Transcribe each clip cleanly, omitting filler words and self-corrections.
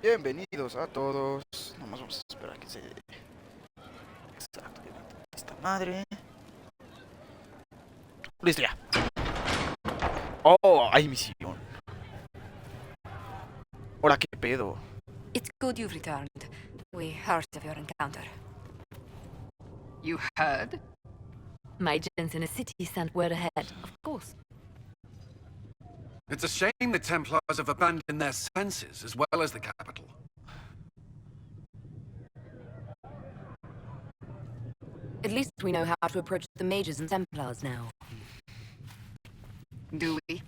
Bienvenidos a todos. Nomás vamos a esperar a que se... Exacto, que levante esta madre. Listo ya. Oh, hay misión. Hola, ¿qué pedo? It's good you've returned. We heard of your encounter. You heard? My agents in the city sent word ahead, of course. It's a shame the Templars have abandoned their senses as well as the capital. At least we know how to approach the mages and Templars now. Do we?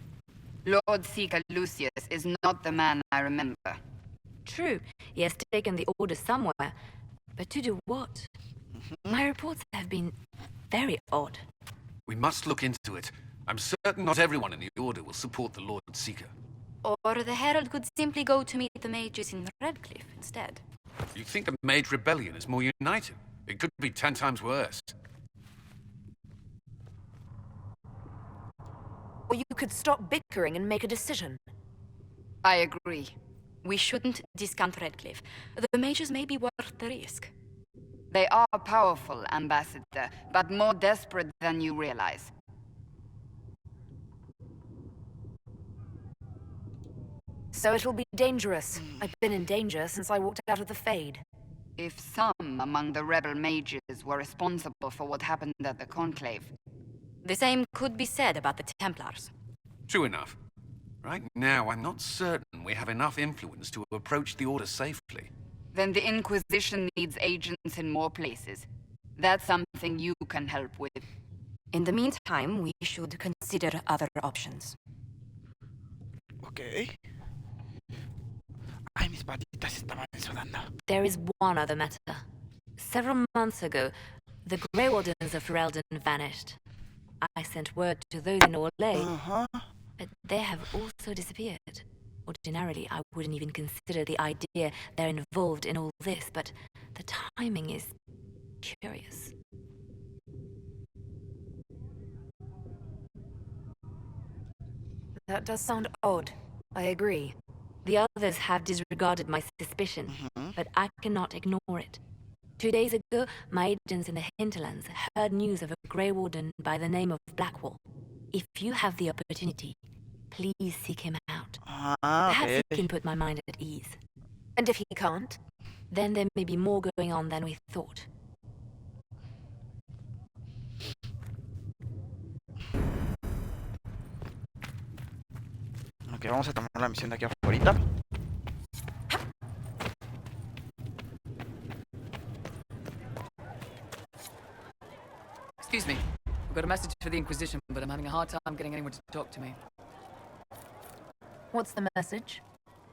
Lord Seeker Lucius is not the man I remember. True, he has taken the order somewhere. But to do what? My reports have been very odd. We must look into it. I'm certain not everyone in the Order will support the Lord Seeker. Or the Herald could simply go to meet the mages in Redcliffe instead. You think the Mage Rebellion is more united? It could be 10 times worse. Or you could stop bickering and make a decision. I agree. We shouldn't discount Redcliffe. The mages may be worth the risk. They are powerful, Ambassador, but more desperate than you realize. So it'll be dangerous. I've been in danger since I walked out of the Fade. If some among the rebel mages were responsible for what happened at the Conclave... The same could be said about the Templars. True enough. Right now, I'm not certain we have enough influence to approach the Order safely. Then the Inquisition needs agents in more places. That's something you can help with. In the meantime, we should consider other options. Ok. Ay, mis patitas estaban sudando. There is one other matter. Several months ago, the Grey Wardens of Ferelden vanished. I sent word to those in Orlais, but they have also disappeared. Ordinarily, I wouldn't even consider the idea they're involved in all this, but the timing is curious. That does sound odd. I agree. The others have disregarded my suspicion, but I cannot ignore it. 2 days ago, my agents in the hinterlands heard news of a Grey Warden by the name of Blackwall. If you have the opportunity, please seek him out. Perhaps he can put my mind at ease. And if he can't, then there may be more going on than we thought. Ok, vamos a tomar la misión de aquí afuera. Excuse me. I've got a message for the Inquisition, but I'm having a hard time getting anyone to talk to me. What's the message?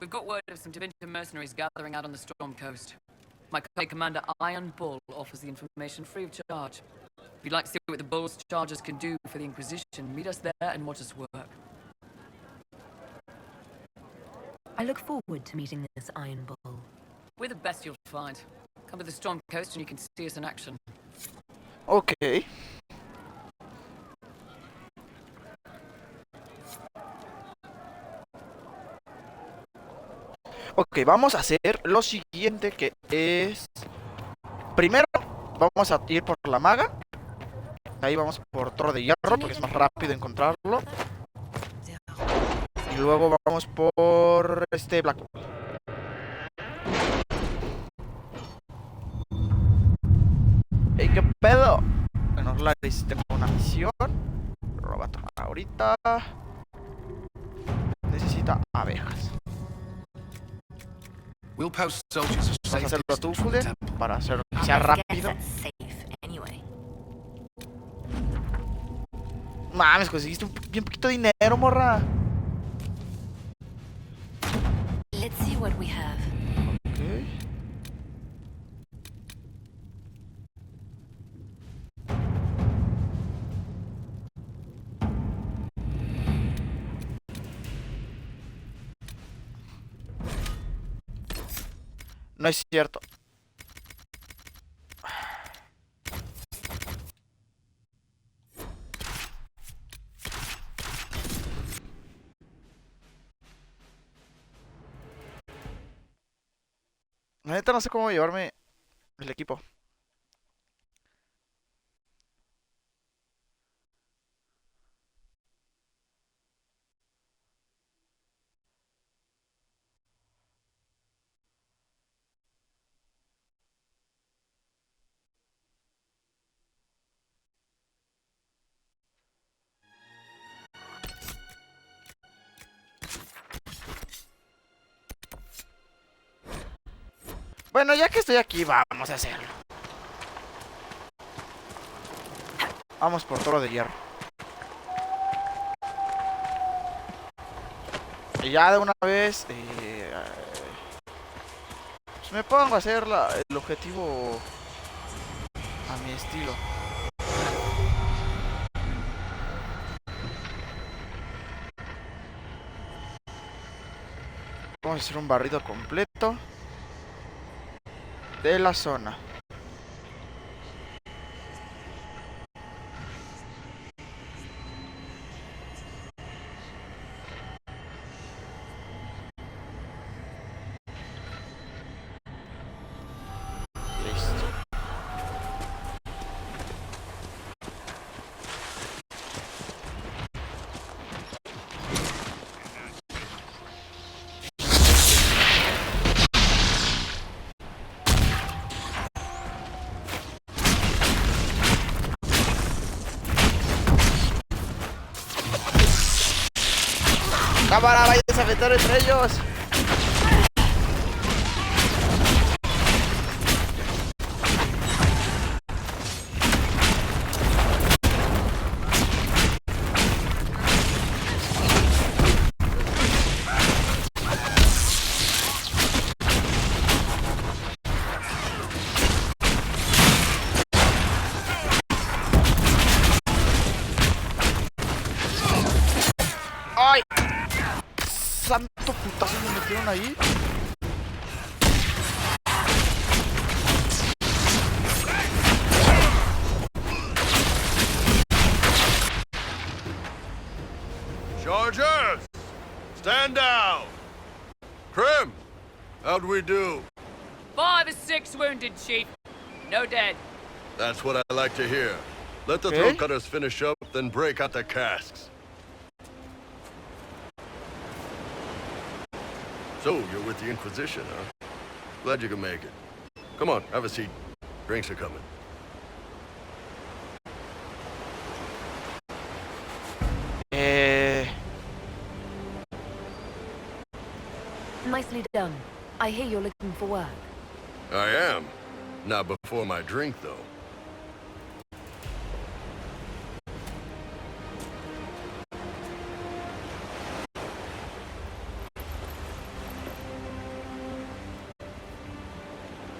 We've got word of some Divinity mercenaries gathering out on the Storm Coast. My colleague Commander Iron Bull offers the information free of charge. If you'd like to see what the Bull's charges can do for the Inquisition, meet us there and watch us work. I look forward to meeting this Iron Bull. We're the best you'll find. Come to the Storm Coast and you can see us in action. Ok. Ok, vamos a hacer lo siguiente, que es... Primero vamos a ir por la maga. Ahí vamos por Torre de Hierro, porque es más rápido encontrarlo. Y luego vamos por Blackwall. ¡Ey, qué pedo! Bueno, Laris, tengo una misión. Pero lo va a tomar ahorita. Necesita abejas. We'll post soldiers of Vas a hacerlo tú, distance from the Fude, temple. para hacer que sea rápido. Mames, conseguiste bien poquito dinero, morra. Let's see what we have. Ok. No es cierto. La neta no sé cómo llevarme el equipo. Bueno, ya que estoy aquí, vamos a hacerlo. Vamos por toro de hierro. Y ya de una vez, pues me pongo a hacer el objetivo a mi estilo. Vamos a hacer un barrido completo de la zona. Listo. Cámara, vayas a meter entre ellos. ¡Ay! Santo putazo me metieron ahí. Chargers! Stand down! Krim! How'd we do? 5 or 6 wounded, Chief. No dead. That's what I like to hear. Let the Okay. throat cutters finish up, then break out the casks. So, you're with the Inquisition, huh? Glad you can make it. Come on, have a seat. Drinks are coming. Nicely done. I hear you're looking for work. I am. Not before my drink, though.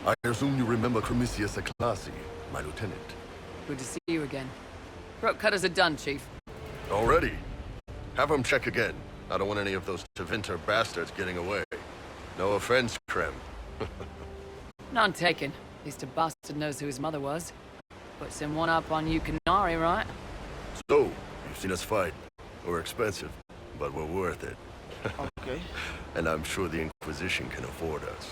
I assume you remember Cremisius Aclassi, my lieutenant. Good to see you again. Throat cutters are done, Chief. Already? Have him check again. I don't want any of those Tevinter bastards getting away. No offense, Krem. None taken. At least a bastard knows who his mother was. Puts him one up on you Canary, right? So, you've seen us fight. We're expensive, but we're worth it. Okay. And I'm sure the Inquisition can afford us.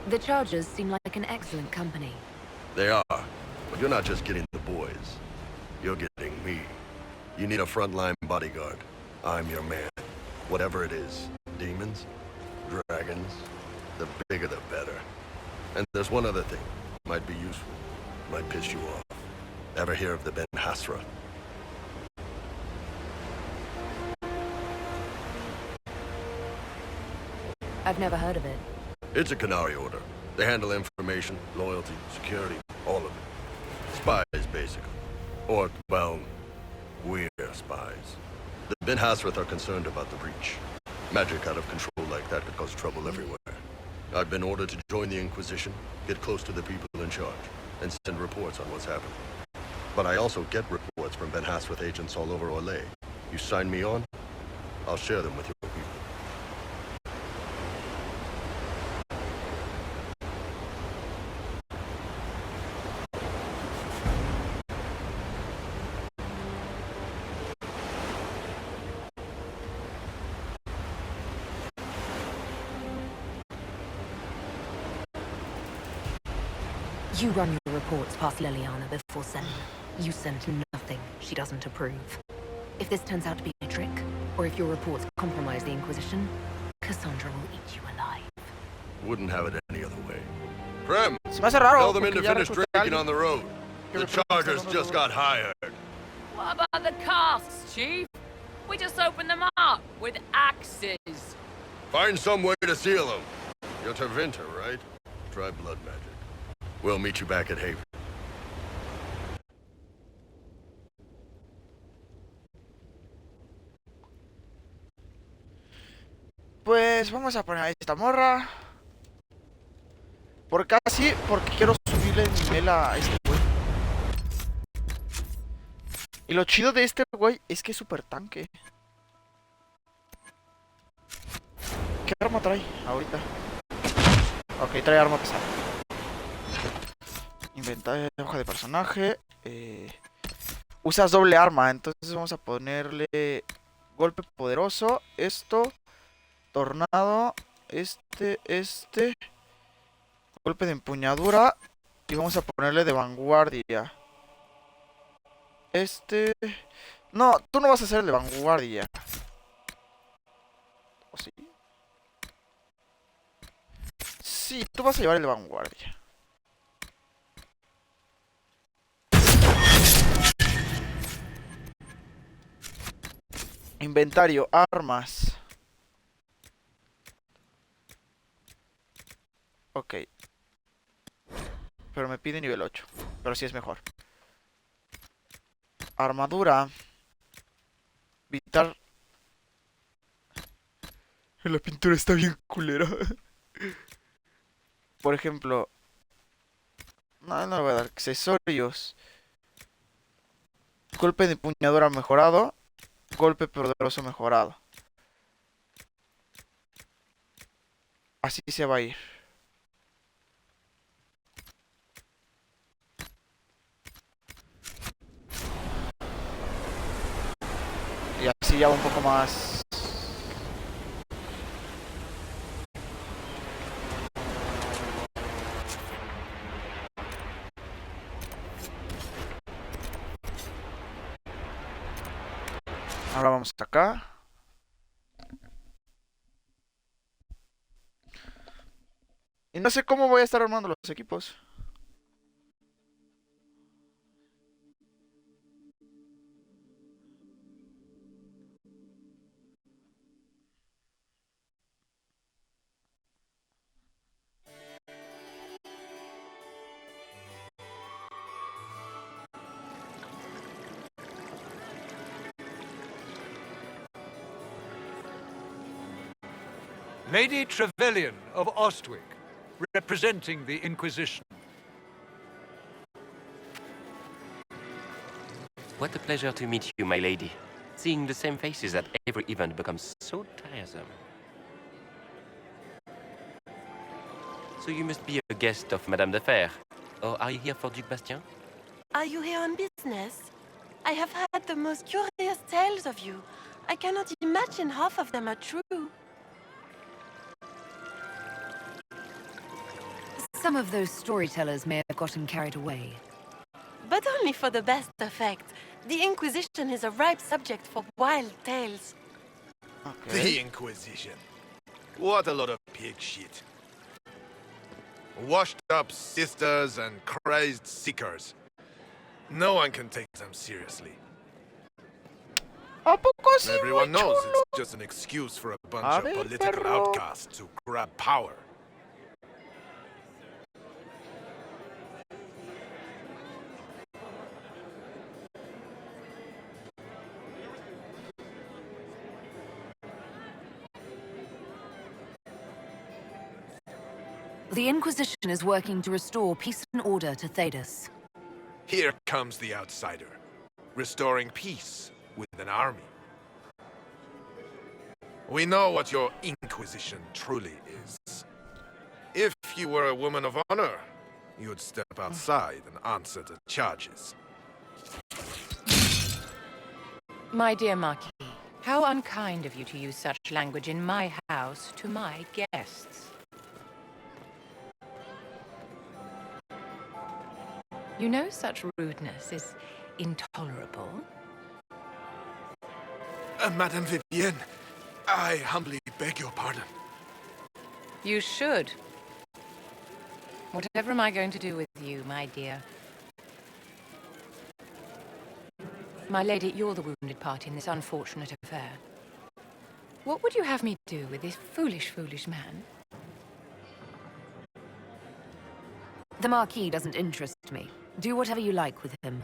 The Chargers seem like an excellent company. They are, but you're not just getting the boys. You're getting me. You need a frontline bodyguard. I'm your man. Whatever it is. Demons? Dragons? The bigger the better. And there's one other thing. Might be useful. Might piss you off. Ever hear of the Ben Hasra? I've never heard of it. It's a Canary order. They handle information, loyalty, security, all of it. Spies, basically. Or, well, we're spies. The Ben Hasrath are concerned about the breach. Magic out of control like that could cause trouble everywhere. I've been ordered to join the Inquisition, get close to the people in charge, and send reports on what's happening. But I also get reports from Ben Hasrath agents all over Orlais. You sign me on, I'll share them with your people. You run your reports past Liliana before sending. You send nothing she doesn't approve. If this turns out to be a trick, or if your reports compromise the Inquisition, Cassandra will eat you alive. Wouldn't have it any other way. Prem, Se me hace raro. tell them in to porque ya finish recluté a drinking alguien. on the road. The chargers just got hired. What about the casks, Chief? We just opened them up with axes. Find some way to seal them. You're Tervinter, right? Try blood magic. We'll meet you back at Haven. Pues vamos a poner a esta morra. Porque quiero subirle el nivel a este güey. Y lo chido de este güey es que es super tanque. ¿Qué arma trae ahorita? Ok, trae arma pesada. Inventar hoja de personaje. Usas doble arma, entonces vamos a ponerle golpe poderoso. Esto. Tornado. Este. Golpe de empuñadura. Y vamos a ponerle de vanguardia. No, tú no vas a ser el de vanguardia. ¿O sí? Sí, tú vas a llevar el de vanguardia. Inventario, armas. Ok. Pero me pide nivel 8. Pero sí es mejor. Armadura. Vitar. La pintura está bien culera. Por ejemplo. No le voy a dar accesorios. Golpe de empuñadura mejorado. Golpe poderoso mejorado. Así se va a ir. Y así ya un poco más. Ahora vamos acá. Y no sé cómo voy a estar armando los equipos. Lady Trevelyan of Ostwick, representing the Inquisition. What a pleasure to meet you, my lady. Seeing the same faces at every event becomes so tiresome. So you must be a guest of Madame de Fer. Or are you here for Duc Bastien? Are you here on business? I have heard the most curious tales of you. I cannot imagine half of them are true. Some of those storytellers may have gotten carried away. But only for the best effect. The Inquisition is a ripe subject for wild tales. Okay. The Inquisition. What a lot of pig shit. Washed up sisters and crazed seekers. No one can take them seriously. ¿A poco sí, Everyone muy knows chulo? it's just an excuse for a bunch A of ver, political perro. outcasts to grab power. The Inquisition is working to restore peace and order to Thedas. Here comes the outsider, restoring peace with an army. We know what your Inquisition truly is. If you were a woman of honor, you'd step outside and answer the charges. My dear Marquis, how unkind of you to use such language in my house to my guests. You know such rudeness is intolerable. Madame Vivienne, I humbly beg your pardon. You should. Whatever am I going to do with you, my dear? My lady, you're the wounded party in this unfortunate affair. What would you have me do with this foolish, foolish man? The Marquis doesn't interest me. Do whatever you like with him.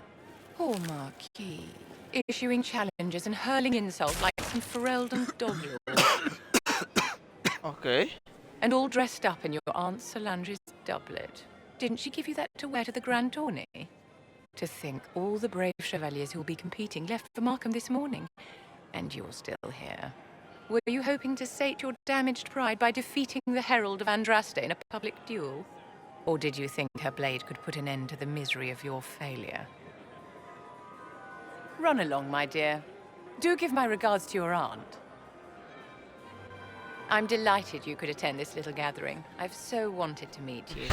Poor Marquis. Issuing challenges and hurling insults like some Ferelden doglord. Okay. And all dressed up in your Aunt Solange's doublet. Didn't she give you that to wear to the Grand Tourney? To think all the brave chevaliers who will be competing left for Markham this morning. And you're still here. Were you hoping to sate your damaged pride by defeating the Herald of Andraste in a public duel? Or did you think her blade could put an end to the misery of your failure? Run along, my dear. Do give my regards to your aunt. I'm delighted you could attend this little gathering. I've so wanted to meet you.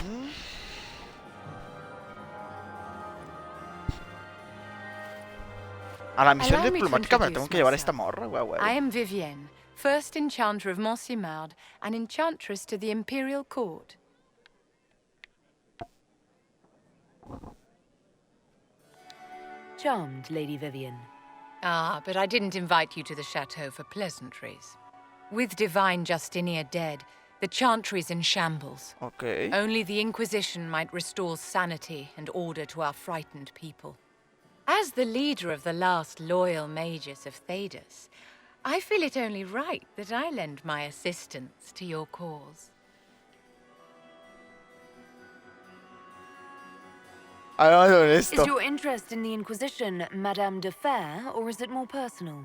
A la misión Allow me to diplomática me la tengo introduce que llevar a esta myself. morra, guau, guau. I am Vivienne, first enchanter of Montsimard, and enchantress to the Imperial Court. Charmed, Lady Vivienne. Ah, but I didn't invite you to the chateau for pleasantries. With divine Justinia dead, the chantry's in shambles. Okay. Only the Inquisition might restore sanity and order to our frightened people. As the leader of the last loyal mages of Thedas, I feel it only right that I lend my assistance to your cause. Is your interest in the Inquisition Madame de Fer, or is it more personal?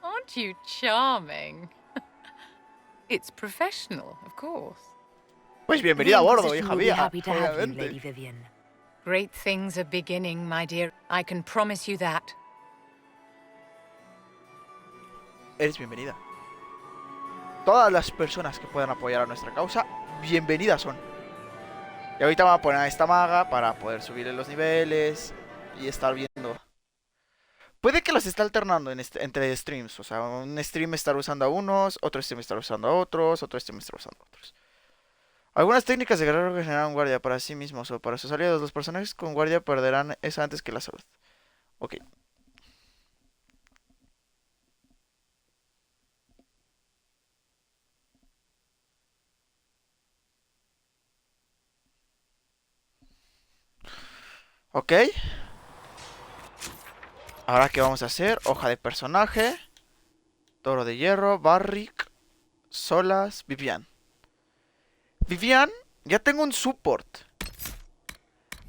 Aren't you charming? It's professional, of course. Pues bienvenida a bordo, Inquisition hija will be mía. happy to have you, Obviamente. Lady Vivienne. Great things are beginning, my dear. I can promise you that. Eres bienvenida. Todas las personas que puedan apoyar a nuestra causa, bienvenidas son. Y ahorita vamos a poner a esta maga para poder subirle los niveles y estar viendo. Puede que los esté alternando entre streams. O sea, un stream estar usando a unos, otro stream estar usando a otros, otro stream estar usando a otros. Algunas técnicas de guerrero que generan guardia para sí mismos o para sus aliados. Los personajes con guardia perderán esa antes que la salud. Ok. Ok. Ahora, ¿qué vamos a hacer? Hoja de personaje. Toro de hierro, Barrick, Solas, Vivian. Vivian, ya tengo un support.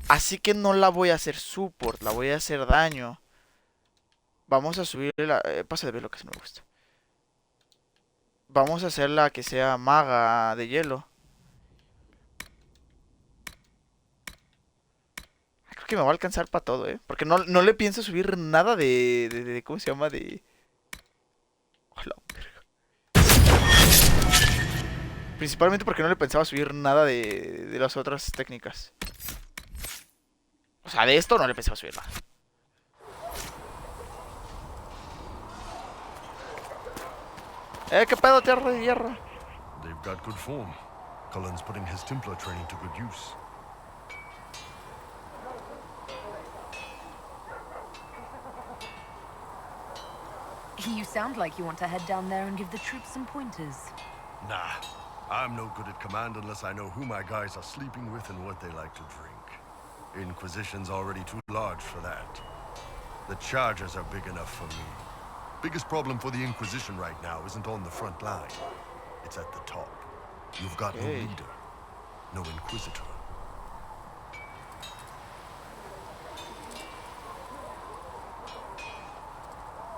Así que no la voy a hacer support, la voy a hacer daño. Vamos a subir la... pasa de ver lo que se me gusta. Vamos a hacerla que sea maga de hielo. Creo que me va a alcanzar para todo, porque no le pienso subir nada de ¿cómo se llama? De... Hola, principalmente porque no le pensaba subir nada de las otras técnicas. O sea, de esto no le pensaba subir nada. ¿Qué pedo, tierra de hierro? They've got good form. Cullen's putting his Templar training to good use. You sound like you want to head down there and give the troops some pointers. Nah, I'm no good at command unless I know who my guys are sleeping with and what they like to drink. Inquisition's already too large for that. The Chargers are big enough for me. Biggest problem for the Inquisition right now isn't on the front line. It's at the top. You've got no leader, no Inquisitor.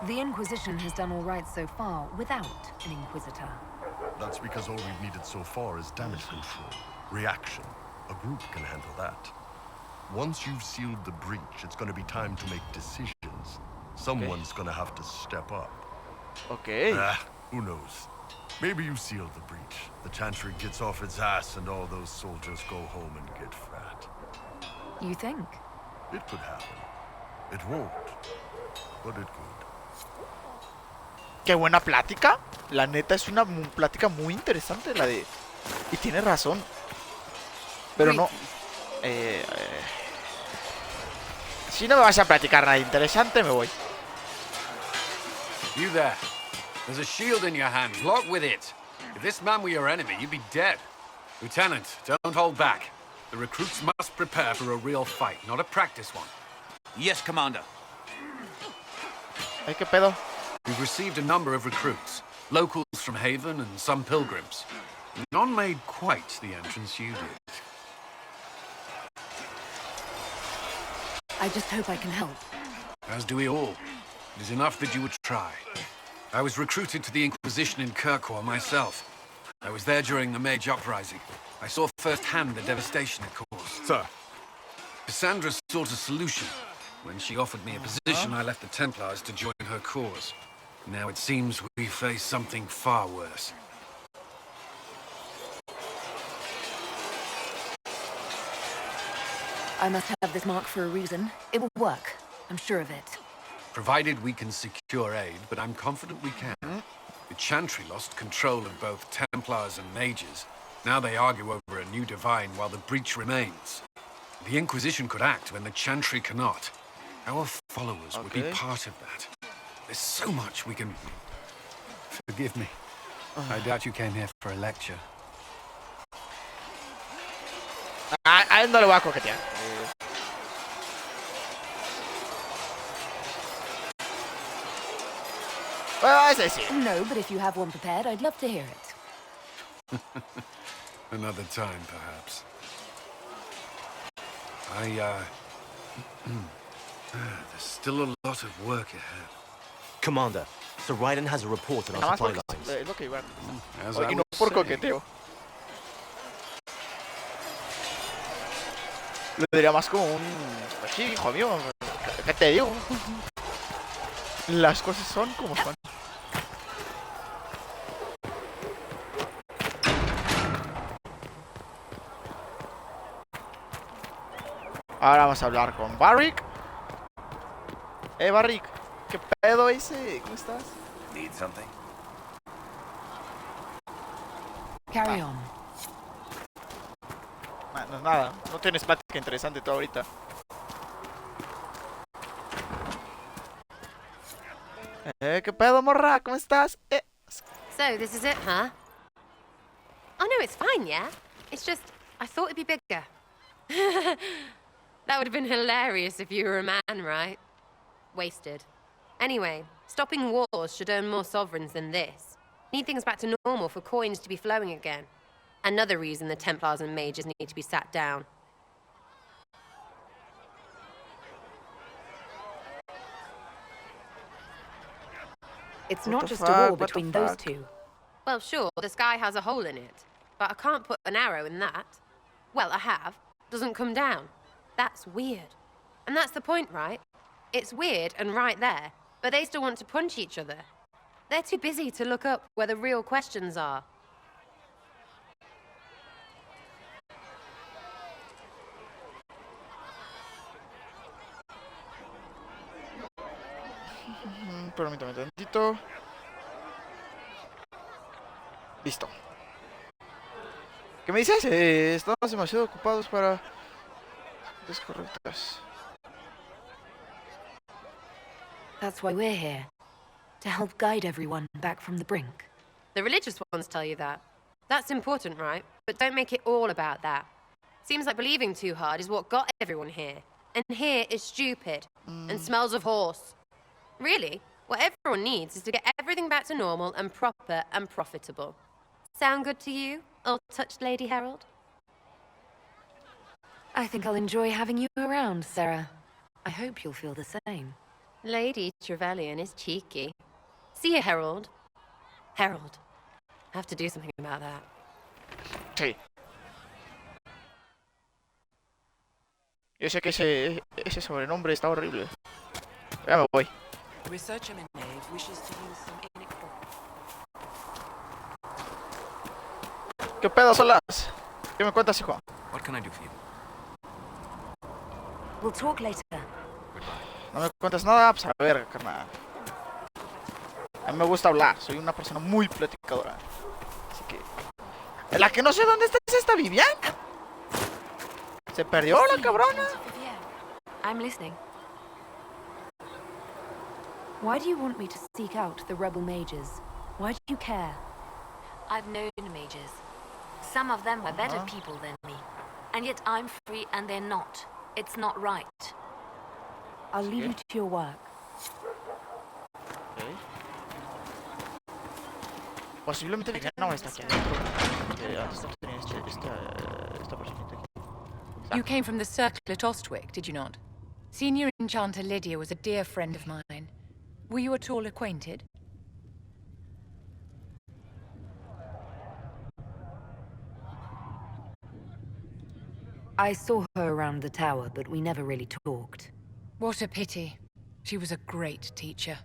The Inquisition has done all right so far without an Inquisitor. That's because all we've needed so far is damage control, reaction. A group can handle that. Once you've sealed the breach, it's gonna be time to make decisions. Someone's gonna have to step up. Okay. Who knows? Maybe you sealed the breach. The Chantry gets off its ass and all those soldiers go home and get fat. You think? It could happen. It won't, but it could. Qué buena plática. La neta es una plática muy interesante la de... Y tiene razón. Pero no... Si no me vas a platicar nada interesante, me voy. You there. There's a shield in your hand. Lock with it. If this man were your enemy, you'd be dead. Lieutenant, don't hold back. The recruits must prepare for a real fight, not a practice one. Yes, Commander. Ay, qué pedo. We've received a number of recruits. Locals from Haven and some pilgrims. None made quite the entrance you did. I just hope I can help. As do we all. It is enough that you would try. I was recruited to the Inquisition in Kirkwall myself. I was there during the Mage Uprising. I saw firsthand the devastation it caused. Sir. Cassandra sought a solution. When she offered me a position, I left the Templars to join her cause. Now it seems we face something far worse. I must have this mark for a reason. It will work. I'm sure of it. Provided we can secure aid, but I'm confident we can. The Chantry lost control of both Templars and Mages. Now they argue over a new divine while the breach remains. The Inquisition could act when the Chantry cannot. Our followers would be part of that. There's so much we can... Forgive me. I doubt you came here for a lecture. A él no le voy a coquetear. Well, ese sí. No, but if you have one prepared, I'd love to hear it. Another time, perhaps. There's still a lot of work ahead. Commander, Sir Raiden has a report on Nada our más supply porque lines. es lo que iba. As Y I no was por saying. coqueteo. Lo diría más como un... Pues sí, hijo mío. ¿Qué te digo? Las cosas son como son. Ahora vamos a hablar con Barrick. Barrick, ¿qué pedo ese? ¿Cómo estás? Need something? Carry on. No es nada. No tienes plática interesante tú ahorita. ¿Qué pedo, morra? ¿Cómo estás? So, this is it, huh? Oh, no, it's fine, yeah? It's just, I thought it'd be bigger. That would have been hilarious if you were a man, right? Wasted. Anyway, stopping wars should earn more sovereigns than this. Need things back to normal for coins to be flowing again. Another reason the Templars and Mages need to be sat down. It's not just a war between those two. Well, sure, the sky has a hole in it. But I can't put an arrow in that. Well, I have. Doesn't come down. That's weird. And that's the point, right? It's weird and right there, but they still want to punch each other. They're too busy to look up where the real questions are. Permítame tantito. Listo. ¿Qué me dices? Estamos demasiado ocupados para... Es correctas. That's why we're here. To help guide everyone back from the brink. The religious ones tell you that. That's important, right? But don't make it all about that. Seems like believing too hard is what got everyone here. And here is stupid. And smells of horse. Really? What everyone needs is to get everything back to normal and proper and profitable. Sound good to you, old-touched Lady Herald? I think I'll enjoy having you around, Sarah. I hope you'll feel the same. Lady Trevelyan is cheeky. See you, Herald. Herald. I have to do something about that. Sí. Yo sé que ese sobrenombre está horrible. Ya me voy. Researcher Minave wishes to use some ¿Qué pedo, Solas? ¿Qué me cuentas, hijo? What can I do for you? We'll talk later. No me cuentas nada, pues a ver, carnal. A mí me gusta hablar, soy una persona muy platicadora. Así que... La que no sé dónde está es esta Vivian. Se perdió la cabrona. I'm listening. Why do you want me to seek out the rebel mages? Why do you care? I've known mages. Some of them are better people than me. And yet I'm free and they're not. It's not right. I'll leave you to your work. Okay. Posiblemente Vivian no está aquí adentro. Esta personita aquí. You came from the circle at Ostwick, did you not? Senior Enchanter Lydia was a dear friend of mine. Were you at all acquainted? I saw her around the tower, but we never really talked. What a pity. She was a great teacher.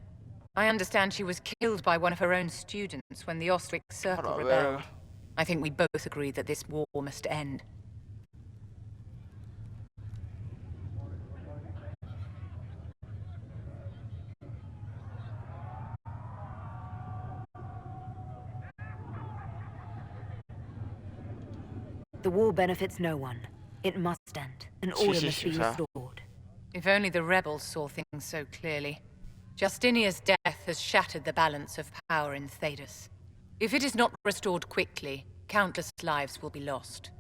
I understand she was killed by one of her own students when the Ostwick Circle rebelled. I think we both agree that this war must end. The war benefits no one. It must end, and order must be restored. If only the rebels saw things so clearly. Justinia's death has shattered the balance of power in Thedas. If it is not restored quickly, countless lives will be lost.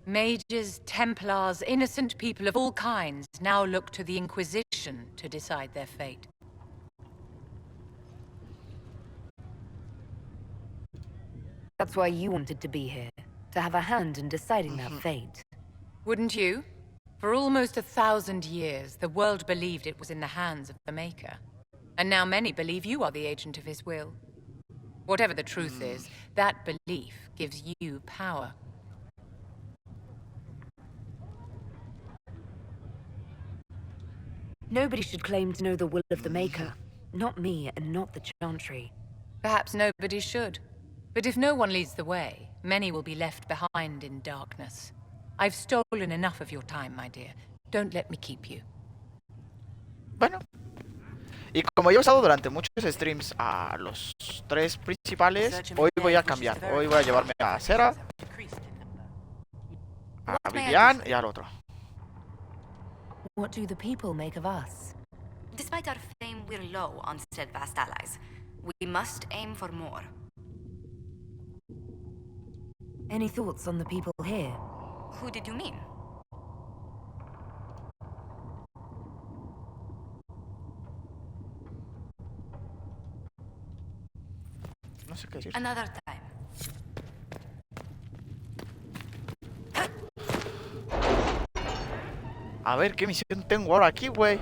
Mages, Templars, innocent people of all kinds now look to the Inquisition to decide their fate. That's why you wanted to be here, to have a hand in deciding that fate. Wouldn't you? For almost 1,000 years, the world believed it was in the hands of the Maker. And now many believe you are the agent of his will. Whatever the truth is, that belief gives you power. Nobody should claim to know the will of the Maker. Not me, and not the Chantry. Perhaps nobody should. But if no one leads the way, many will be left behind in darkness. I've stolen enough of your time, my dear. Don't let me keep you. Bueno. Y como yo he usado durante muchos streams a los tres principales, hoy voy a cambiar. Hoy voy a llevarme a Cera, a Vivian y al otro. What do the people make of us? Despite our fame, we're low on steadfast allies. We must aim for more. Any thoughts on the people here? Who did you mean? No sé qué decir. Another time. A ver, ¿qué misión tengo ahora aquí, güey?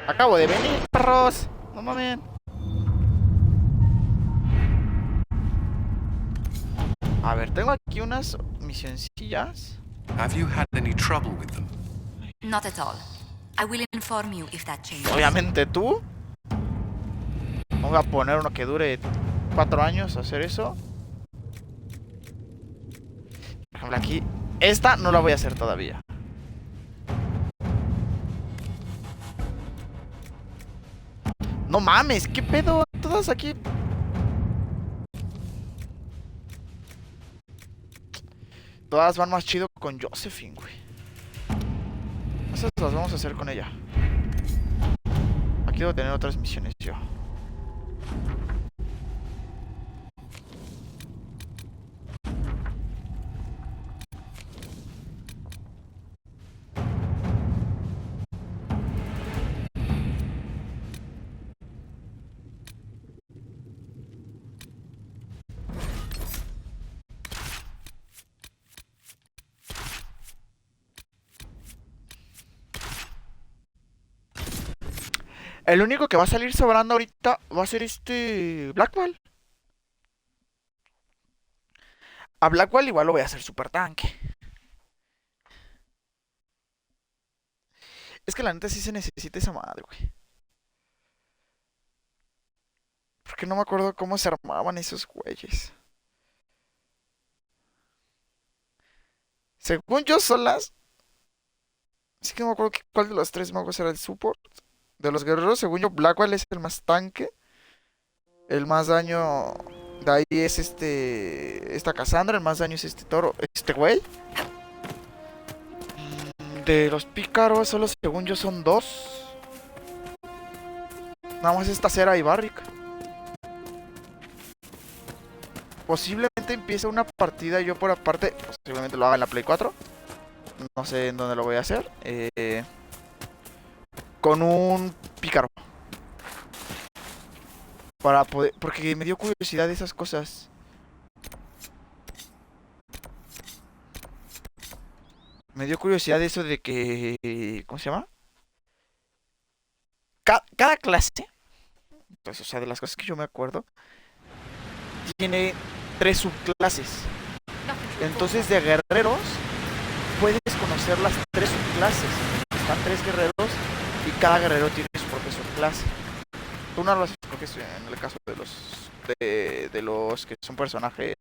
Acabo de venir, perros. No mames. A ver, tengo aquí unas misioncillas. Have you had any trouble with them? Not at all. I will inform you if that changes. Obviamente tú. Vamos a poner uno que dure 4 años hacer eso. Por ejemplo, aquí. Esta no la voy a hacer todavía. No mames, ¿qué pedo? Todas aquí. Todas van más chido con Josephine, güey. Esas las vamos a hacer con ella. Aquí debo tener otras misiones yo. El único que va a salir sobrando ahorita va a ser este Blackwall. A Blackwall igual lo voy a hacer super tanque. Es que la neta sí se necesita esa madre, güey. Porque no me acuerdo cómo se armaban esos güeyes. Según yo son las... Es que no me acuerdo cuál de los tres magos era el support. De los guerreros, según yo, Blackwell es el más tanque. El más daño de ahí es esta Cassandra. El más daño es este toro. Este güey. De los pícaros, solo según yo son dos. Nada más esta Cera y Barrick. Posiblemente empiece una partida yo por aparte. Posiblemente lo haga en la Play 4. No sé en dónde lo voy a hacer. Con un pícaro. Para poder... Porque me dio curiosidad de esas cosas. Me dio curiosidad de eso de que... ¿Cómo se llama? Cada clase... Entonces, o sea, de las cosas que yo me acuerdo... Tiene 3 subclases. Entonces, de guerreros... Puedes conocer las 3 subclases. Están 3 guerreros... Y cada guerrero tiene su propia subclase. Tú no lo haces porque es en el caso de los que son personajes,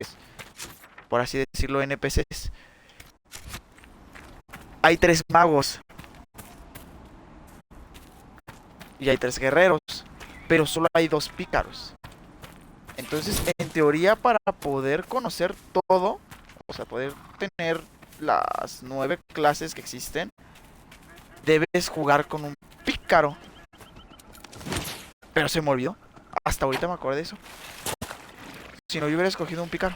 por así decirlo, NPCs. Hay 3 magos. Y hay 3 guerreros. Pero solo hay 2 pícaros. Entonces, en teoría, para poder conocer todo, o sea, poder tener las 9 clases que existen, debes jugar con un pícaro. Pero se me olvidó. Hasta ahorita me acordé de eso. Si no, yo hubiera escogido un pícaro.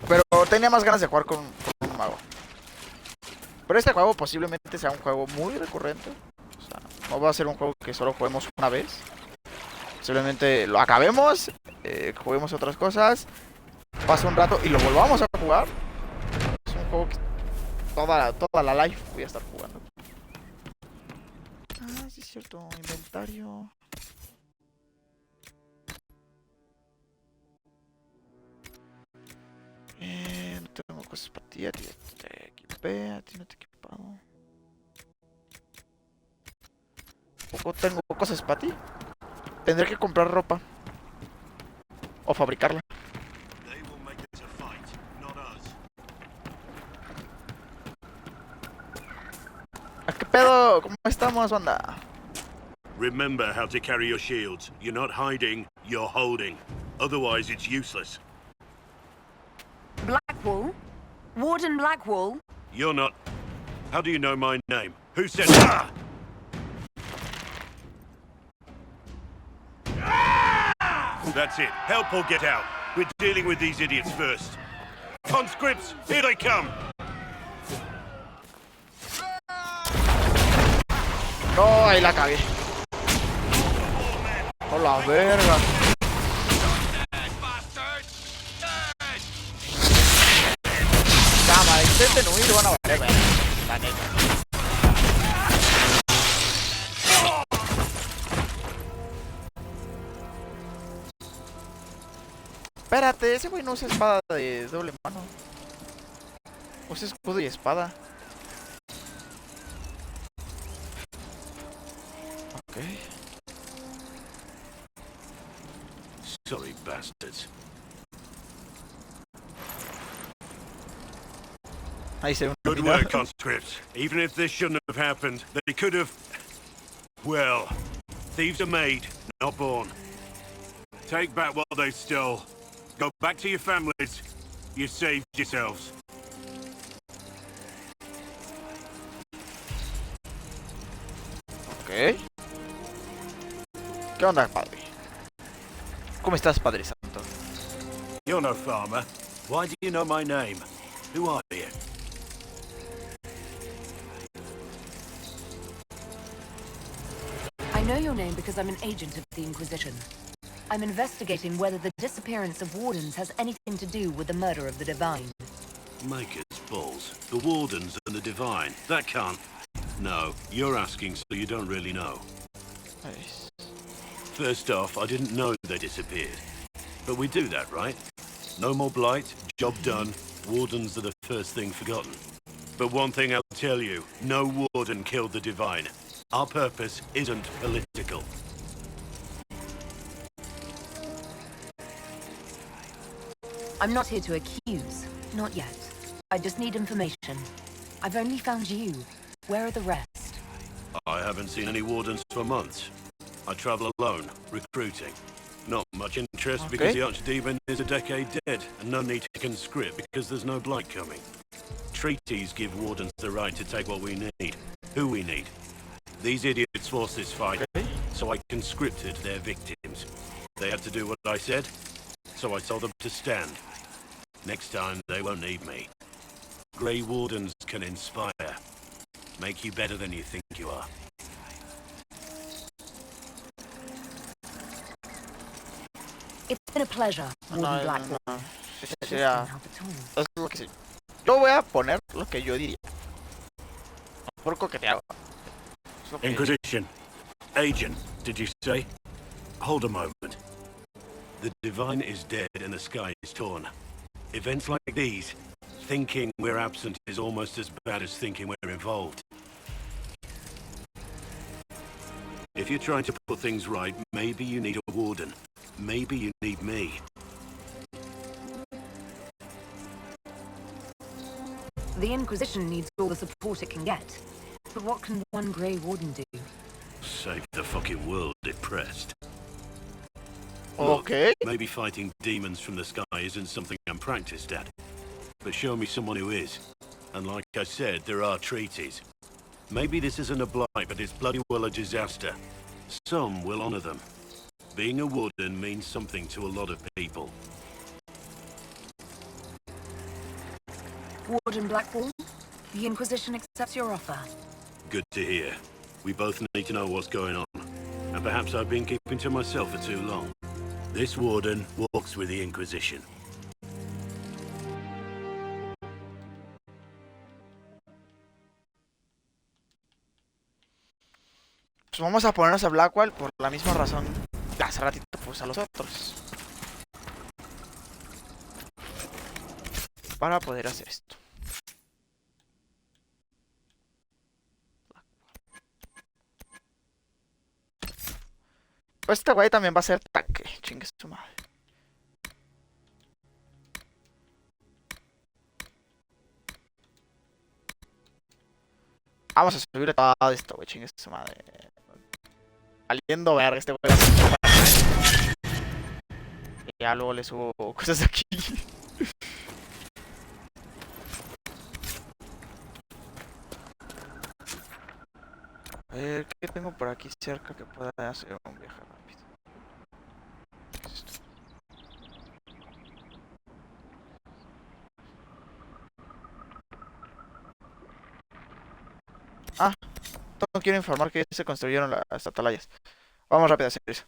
Pero tenía más ganas de jugar con un mago. Pero este juego posiblemente sea un juego muy recurrente. O sea, no va a ser un juego que solo juguemos una vez. Posiblemente lo acabemos, juguemos otras cosas, pase un rato y lo volvamos a jugar. Es un juego que toda la life voy a estar jugando. Ah, sí es cierto, inventario. No tengo cosas para ti, a ti te equipé, a ti no te he equipado. Tampoco tengo cosas para ti. Tendré que comprar ropa. O fabricarla. ¿A qué pedo? ¿Cómo estamos, banda? Remember how to carry your shields. You're not hiding, you're holding. Otherwise, it's useless. Blackwall? Warden Blackwall? You're not... How do you know my name? Who said... Ah! That's it. Help or get out. We're dealing with these idiots first. Conscripts, here they come! No, ahí la cagué. ¡Oh, la verga! Cámara, intenten huir y van a valer, verga. La neta. Espérate, ese güey no usa espada de doble mano. Usa escudo y espada. Ok. Sorry, bastards. Ahí se ve un Good terminal. work, conscripts. Even if this shouldn't have happened, they could have... Well, thieves are made, not born. Take back what they stole. Go back to your families. You saved yourselves. Ok. ¿Qué onda, padre? ¿Cómo estás, Padre Santo? You're no farmer. Why do you know my name? Who are you? I know your name because I'm an agent of the Inquisition. I'm investigating whether the disappearance of wardens has anything to do with the murder of the Divine. Maker's balls. The Wardens and the Divine. That can't... No, you're asking so you don't really know. Nice. First off, I didn't know they disappeared. But we do that, right? No more blight, job done, Wardens are the first thing forgotten. But one thing I'll tell you, no Warden killed the Divine. Our purpose isn't political. I'm not here to accuse. Not yet. I just need information. I've only found you. Where are the rest? I haven't seen any wardens for months. I travel alone, recruiting. Not much interest because the archdemon is a decade dead, and no need to conscript because there's no blight coming. Treaties give wardens the right to take what we need, who we need. These idiots forced this fight, so I conscripted their victims. They had to do what I said, so I told them to stand. Next time, they won't need me. Grey Wardens can inspire. Make you better than you think you are. It's been a pleasure, Warden Blackwall. Es lo que sí. Yo voy a poner lo que yo diría. Por coqueteado. Inquisition. Agent, did you say? Hold a moment. The Divine is dead and the sky is torn. Events like these, thinking we're absent is almost as bad as thinking we're involved. If you're trying to put things right, maybe you need a warden. Maybe you need me. The Inquisition needs all the support it can get. But what can one Grey Warden do? Save the fucking world, depressed. Okay. Look, maybe fighting demons from the sky isn't something I'm practiced at. But show me someone who is. And like I said, there are treaties. Maybe this isn't a blight, but it's bloody well a disaster. Some will honor them. Being a warden means something to a lot of people. Warden Blackwall, the Inquisition accepts your offer. Good to hear. We both need to know what's going on. And perhaps I've been keeping to myself for too long. This warden walks with the Inquisition. Pues vamos a ponernos a Blackwall por la misma razón que hace ratito puse a los otros. Para poder hacer esto. Pues este güey también va a ser tanque. Chingue su madre. Vamos a subir todo esto, güey. Chingue su madre. Valiendo verga este güey. Y ya luego le subo cosas aquí. A ver, ¿qué tengo por aquí cerca que pueda hacer un viaje rápido? ¿Qué es esto? Ah, no quiero informar que se construyeron las atalayas. Vamos rápido a hacer eso.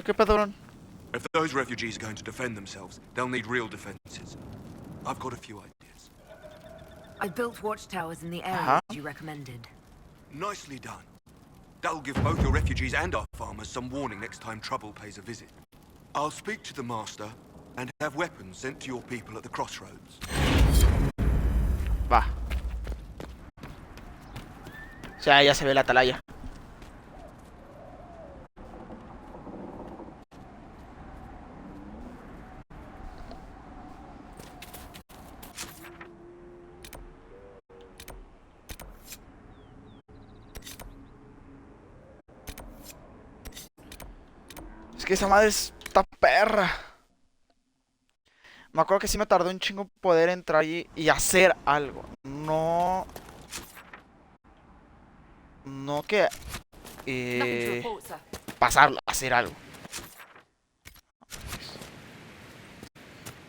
¿Qué pedo, bro? If those refugees are going to defend themselves, they'll need real defenses. I've got a few ideas. I built watchtowers in the areas you recommended. Nicely done. That'll give both your refugees and our farmers some warning next time trouble pays a visit. I'll speak to the master and have weapons sent to your people at the crossroads. Va. O sea, ya se ve la atalaya. Es que esa madre está perra. Me acuerdo que sí me tardó un chingo poder entrar allí y hacer algo. No que pasarlo, hacer algo.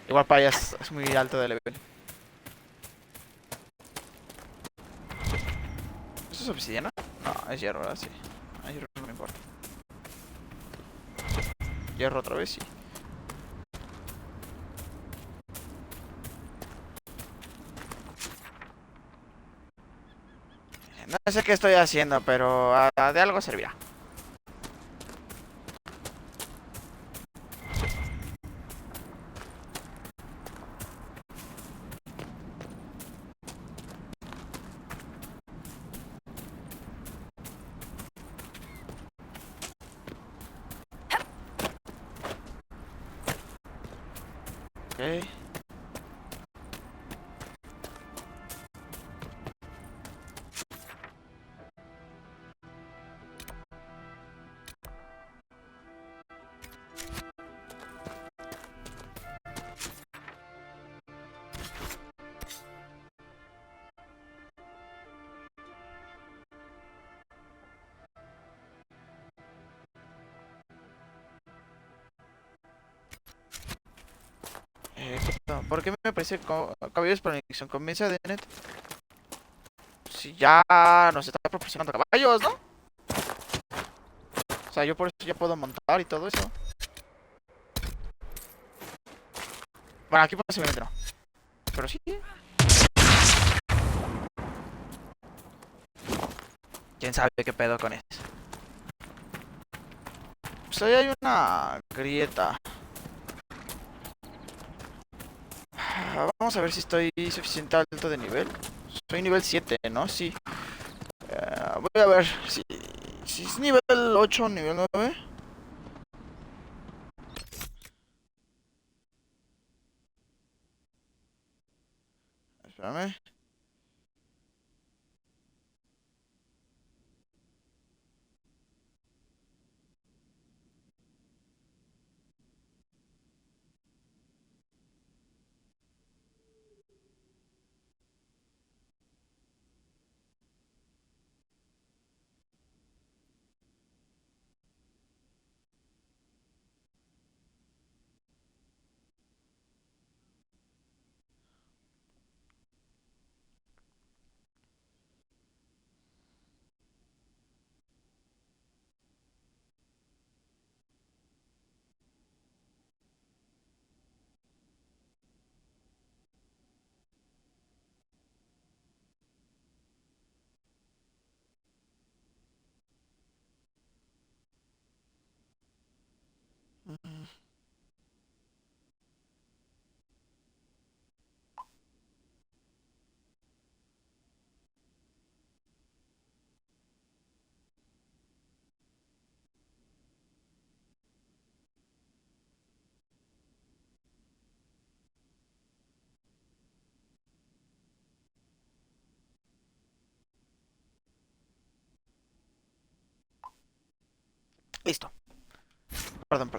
Igual para allá es muy alto de level. ¿Eso es obsidiana? No, es hierro, ¿verdad? Sí. No, hierro no me importa. Hierro otra vez, sí. No sé qué estoy haciendo, pero de algo servirá. Okay. ¿Por qué me parece caballos por conexión? Comienza de net. Si ya nos está proporcionando caballos, ¿no? O sea, yo por eso ya puedo montar y todo eso. Bueno, aquí posiblemente no. Pero sí. ¿Quién sabe qué pedo con eso? Pues ahí hay una grieta. Vamos a ver si estoy suficiente alto de nivel. Soy nivel 7, ¿no? Sí. Voy a ver si es nivel 8 o nivel 9. Espérame. Listo. Perdón.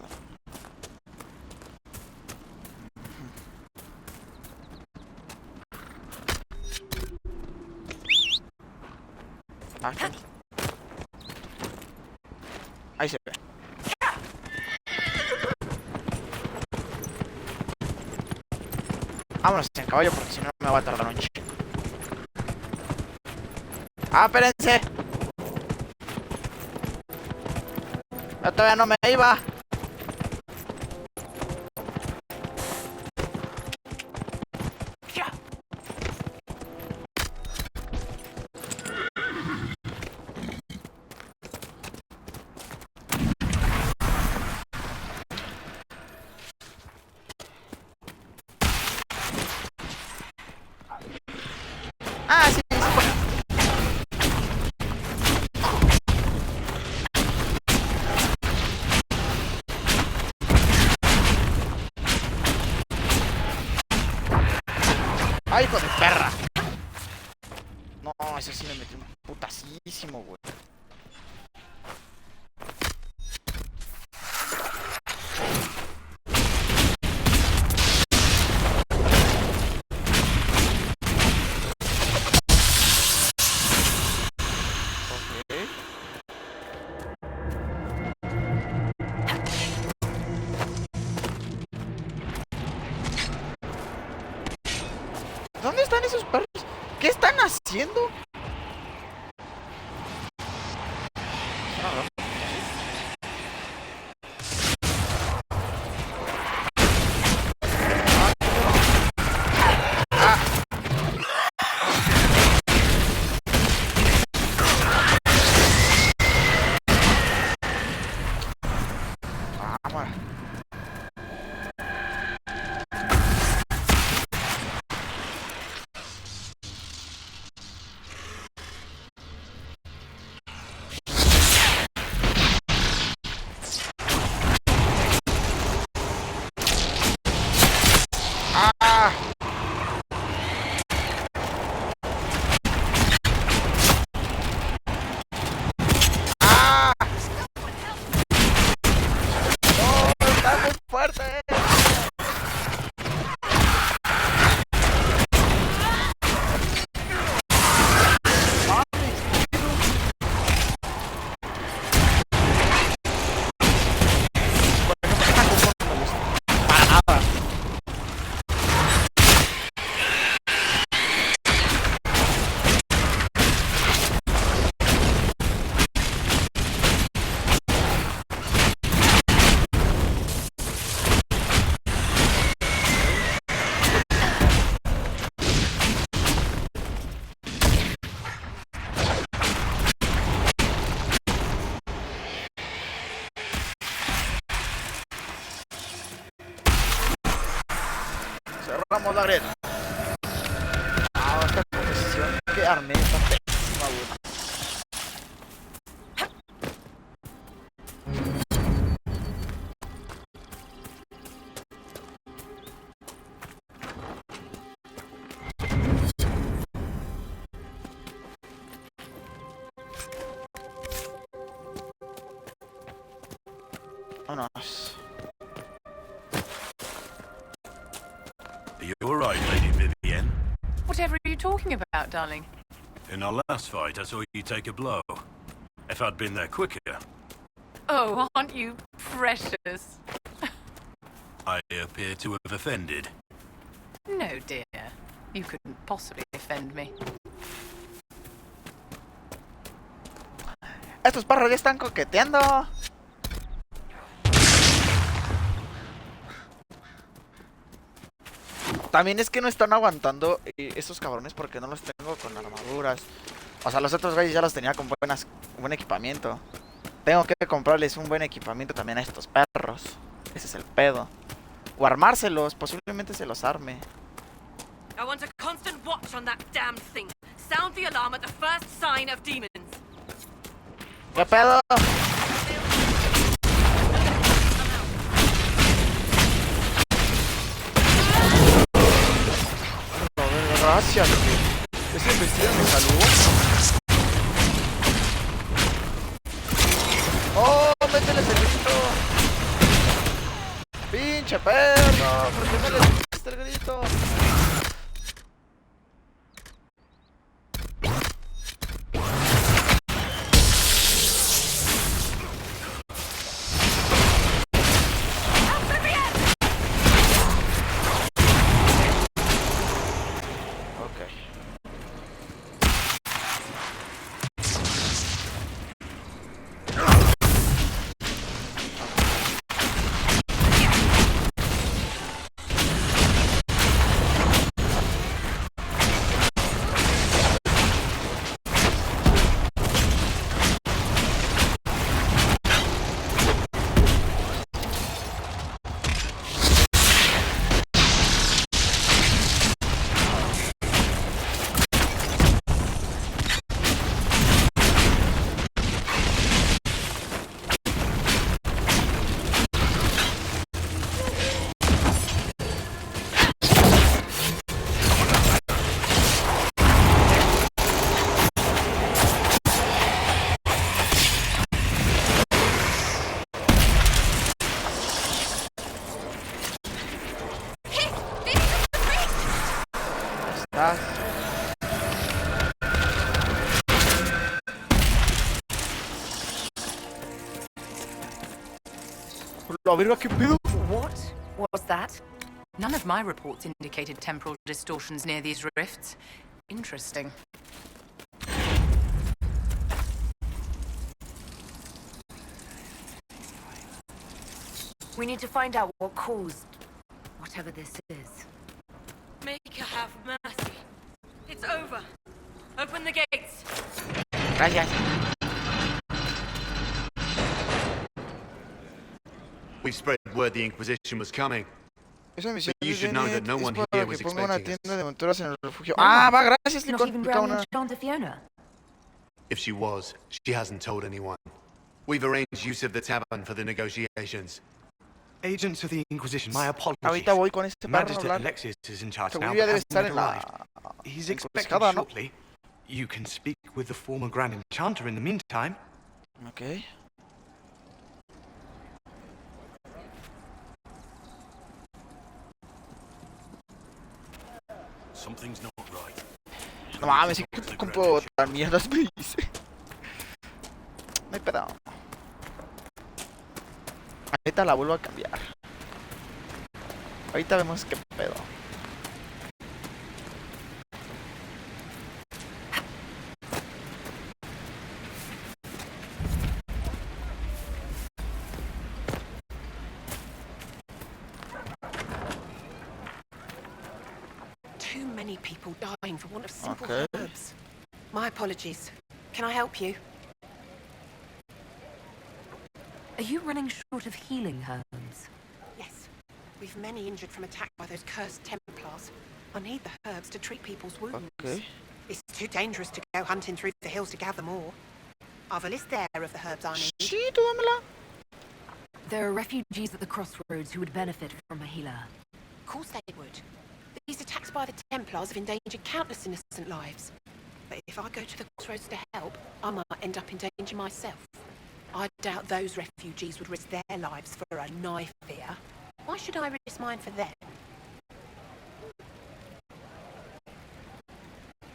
Aquí. Ahí se ve. Vámonos en caballo porque si no me va a tardar un chingo. ¡Ah, espérense! Yo todavía no me iba. Ah, sí, sí. ¡Ay, hijo de perra! No, ese sí me metió un putasísimo, güey. ¿Dónde están esos perros? ¿Qué están haciendo? Vamos, la grieta. Ah, esta composición que armé está pésima, güey. Vámonos. Are you alright, Lady Vivienne? Whatever are you talking about, darling? In our last fight, I saw you take a blow. If I'd been there quicker, Oh, aren't you precious? I appear to have offended. No, dear. You couldn't possibly offend me. Estos perros ya están coqueteando. También es que no están aguantando estos cabrones porque no los tengo con armaduras. O sea, los otros güeyes ya los tenía con buen equipamiento. Tengo que comprarles un buen equipamiento también a estos perros. Ese es el pedo. O armárselos, posiblemente se los arme. I want a constant watch on that damned thing. Sound the alarm at the first sign of demons. ¿Qué pedo? Gracias, ese vestido me saludó. ¡Oh, métele el grito! ¡Pinche perro! ¿Por qué me le metiste el grito? La verga, ¿qué pedo? What was that? None of my reports indicated temporal distortions near these rifts. Interesting. We need to find out what caused whatever this is. Make her have mercy. It's over. Open the gates. Gracias. We spread word the Inquisition was coming. But you should know that no one here was expecting us. Ah, va, gracias, Not Licor. even Granny Enchanter Fiona. If she was, she hasn't told anyone. We've arranged use of the tavern for the negotiations. Agents of the Inquisition, my apologies. Ahorita voy con este perro a Magister hablar. Alexius is in charge Seguro now, ya but debe hasn't estar yet en la arrived. He's expected encrucijada, ¿no? shortly. You can speak with the former Grand Enchanter in the meantime. Okay. Something's not right. No mames, ¿qué compo tan mierdas me hice? No hay pedo. Ahorita la vuelvo a cambiar. Ahorita vemos qué pedo. Too many people dying for want of simple herbs. My apologies. Can I help you? Are you running short of healing herbs? Yes. We've many injured from attack by those cursed Templars. I need the herbs to treat people's wounds. Okay. It's too dangerous to go hunting through the hills to gather more. I've a list there of the herbs I need. There are refugees at the crossroads who would benefit from a healer. Of course they would. These attacks by the Templars have endangered countless innocent lives. But if I go to the crossroads to help, I might end up in danger myself. I doubt those refugees would risk their lives for a knife here. Why should I risk mine for them?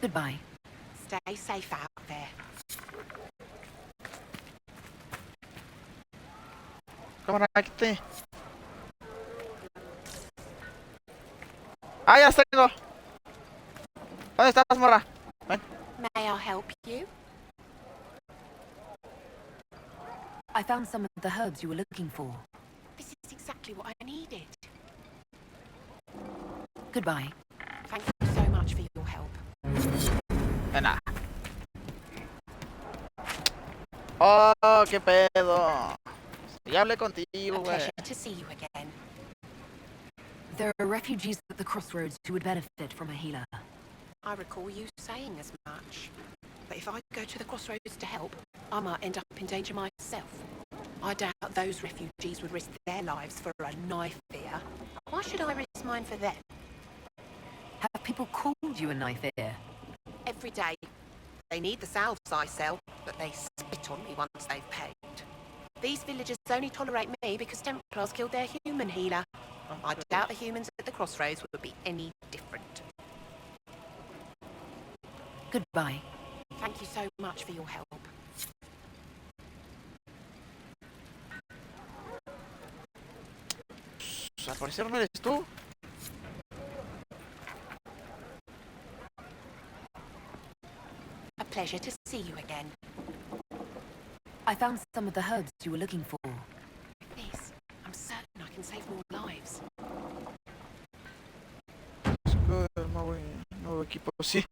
Goodbye. Stay safe out there. Cámara, quítate. Ah, ya tengo. ¿Dónde estás, morra? Ven. May I help you? I found some of the herbs you were looking for. This is exactly what I needed. Goodbye. Thank you so much for your help. De nada. Oh, qué pedo. Ya hablé contigo, güey. Pleasure to see you again. There are refugees at the crossroads who would benefit from a healer. I recall you saying as much. But if I go to the crossroads to help, I might end up in danger myself. I doubt those refugees would risk their lives for a knife here. Why should I risk mine for them? Have people called you a knife ear? Every day. They need the salves I sell, but they spit on me once they've paid. These villagers only tolerate me because Templars killed their human healer. I doubt the humans at the crossroads would be any different. Goodbye. Thank you so much for your help. Al parecer no eres tú. A pleasure to see you again. I found some of the herbs you were looking for. This, I'm certain I can save more lives. Nuevo equipo, sí.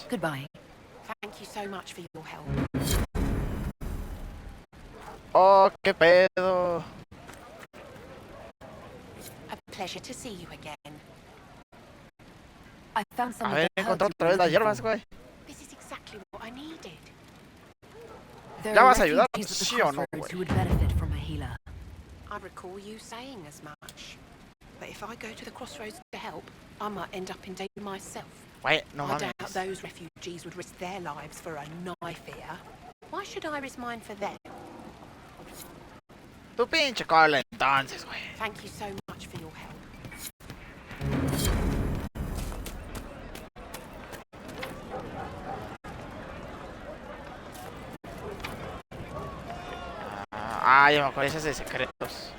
Goodbye. Thank you so much for your help. Oh, qué pedo. A pleasure to see you again. I found some A of ver, the encontré herbs otra vez las hierbas, güey. This is exactly what I needed. There ¿Ya are vas a ayudar? refugees at the ¿Sí o no, crossroads güey? who would benefit from a healer. I recall you saying as much. But if I go to the crossroads to help, I might end up in danger myself. Güey, no I doubt mames. those refugees would risk their lives for a knife here. Why should I risk mine for them? Tu pinche cola entonces, güey. Thank you so much for your help. Ah, ya me acuerdo, esas de secretos.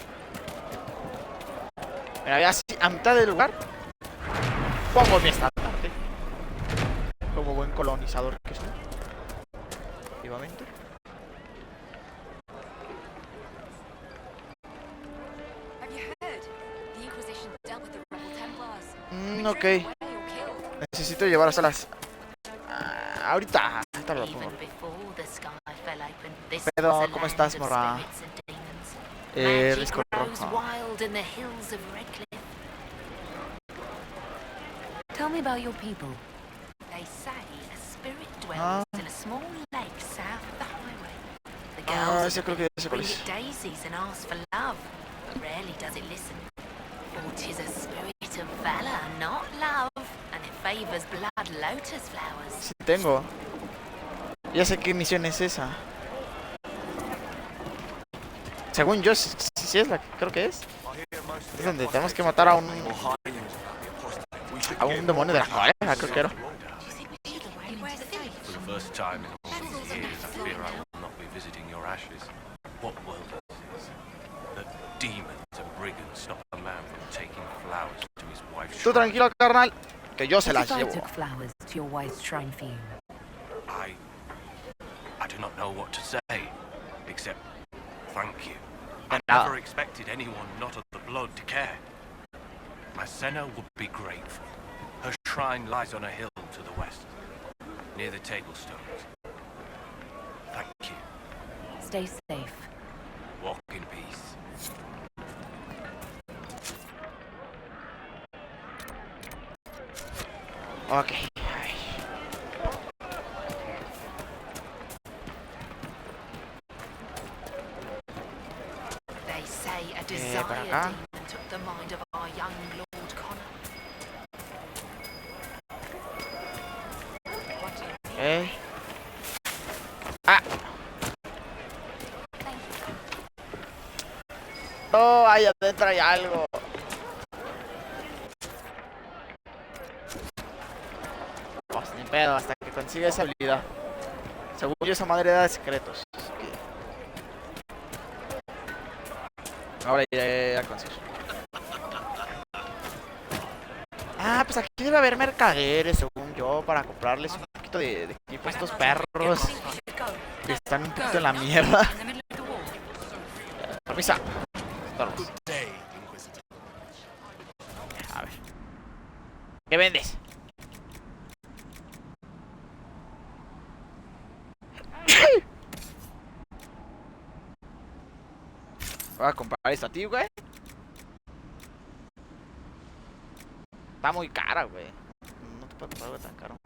Mira, ya así, a mitad del lugar pongo mi estandarte. Como buen colonizador que soy. Vivamente. Have you heard? The Inquisition dealt with the rebel Templars. Ok. Necesito llevar hasta las... ahorita lo pongo. Pero, ¿cómo estás, morra? Risco rojo. Tell me about your people. They say a spirit dwells in a small lake south of the highway. The girls ese creo que ya sé cuál bring es. it daisies and ask for love, but rarely does it listen. For 'tis a spirit of valor, not love, and it favors blood lotus flowers. Sí tengo. Ya sé qué misión es esa. Según yo, sí es la que creo que es. Es donde tenemos que matar a un demonio de la cabeza, creo que era. For the first time in all these years, I fear I will not be visiting your ashes. What world is this? That demons and brigands stop a man from taking flowers to his wife's Tú shrine. tranquilo, carnal, que yo se What las if I llevo. took flowers to your wife's shrine for you? I do not know what to say, except thank you. I Nada. never expected anyone not of the blood to care. Masena would be grateful. Her shrine lies on a hill to the west, near the table stones. Thank you. Stay safe. Walk in peace. Ok. They say a para desire acá. demon took the mind of our young Lord Connor. Ok. Ah. Oh, ahí adentro hay algo. Pues ni pedo, hasta que consiga esa habilidad. Según yo, esa madre da de secretos. Así que... Ahora iré a conseguir. Ah, pues aquí debe haber mercaderes, según yo, para comprarles un poquito de equipo a estos perros. Que están un poquito en la mierda. Permisa. Tornos. A ver. ¿Qué vendes? Voy a comprar esto a ti, güey. Está muy cara, güey. No te puedo comprar algo tan caro.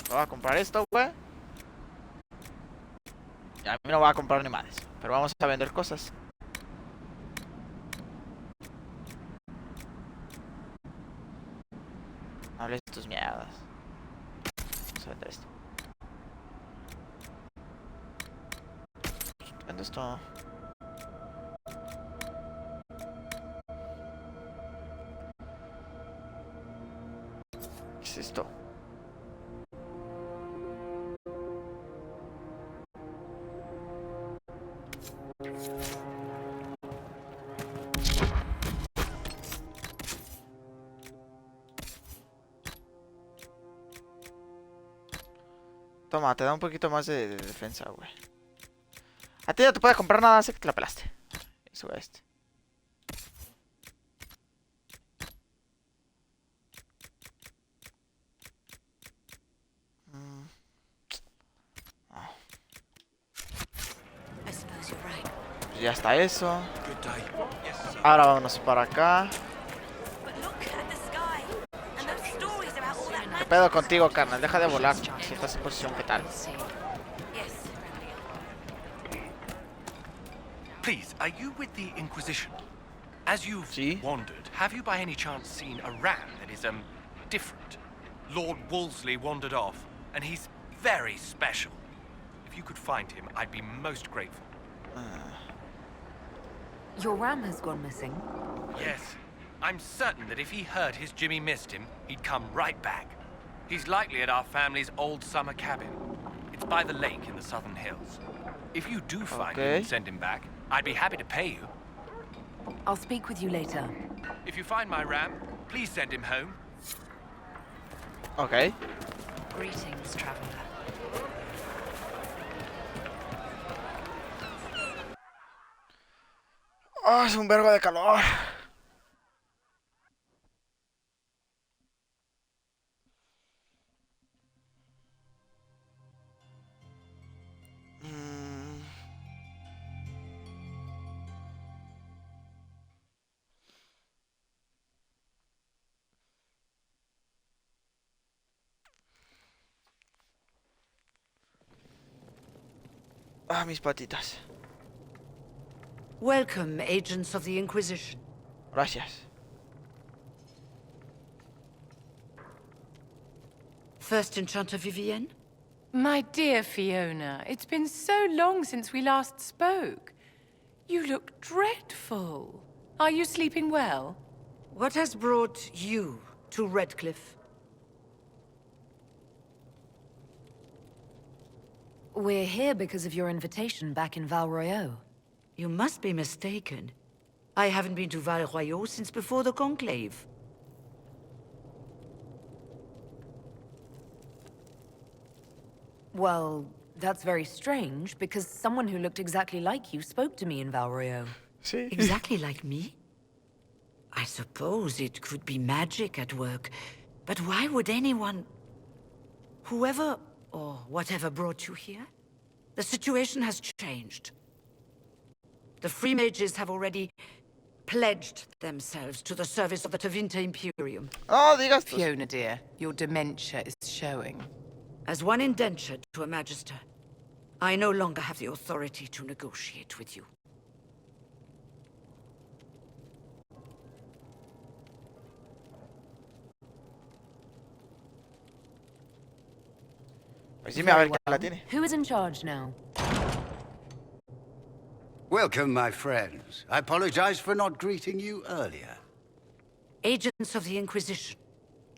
Voy a comprar esto, güey. Y a mí no voy a comprar ni madres. Pero vamos a vender cosas. No hables de tus mierdas. Vamos a vender esto. Vendo esto. ¿Qué es esto? Toma, te da un poquito más de defensa, güey. A ti no te puedes comprar nada, sé que te la pelaste. Eso es este. Pues ya está eso. Ahora vámonos para acá. ¿Qué pedo contigo, carnal? Deja de volar. Si estás en posición, ¿qué tal? Please, are you with the Inquisition? As you've wandered, have you by any chance seen a ram that is, different? Lord Wolseley wandered off, and he's very special. If you could find him, I'd be most grateful. Your ram has gone missing. Yes. I'm certain that if he heard his Jimmy missed him, he'd come right back. He's likely at our family's old summer cabin. It's by the lake in the southern hills. If you do find him and send him back, I'd be happy to pay you. I'll speak with you later. If you find my ram, please send him home. Okay. Greetings, traveler. Oh, es un vergo de calor. Ah, mis patitas. Welcome, agents of the Inquisition. Gracias. First Enchanter Vivienne? My dear Fiona, it's been so long since we last spoke. You look dreadful. Are you sleeping well? What has brought you to Redcliffe? We're here because of your invitation back in Val Royeaux. You must be mistaken. I haven't been to Val Royeaux since before the Conclave. Well, That's very strange, because someone who looked exactly like you spoke to me in Valrio. Sí. Exactly like me? I suppose it could be magic at work, but why would anyone... Whoever or whatever brought you here? The situation has changed. The Free Mages have already pledged themselves to the service of the Tevinter Imperium. Oh, digas. Fiona, dear, your dementia is showing. As one indentured to a Magister, I no longer have the authority to negotiate with you. Pues dime a ver quién la tiene. Who is in charge now? Welcome, my friends. I apologize for not greeting you earlier. Agents of the Inquisition,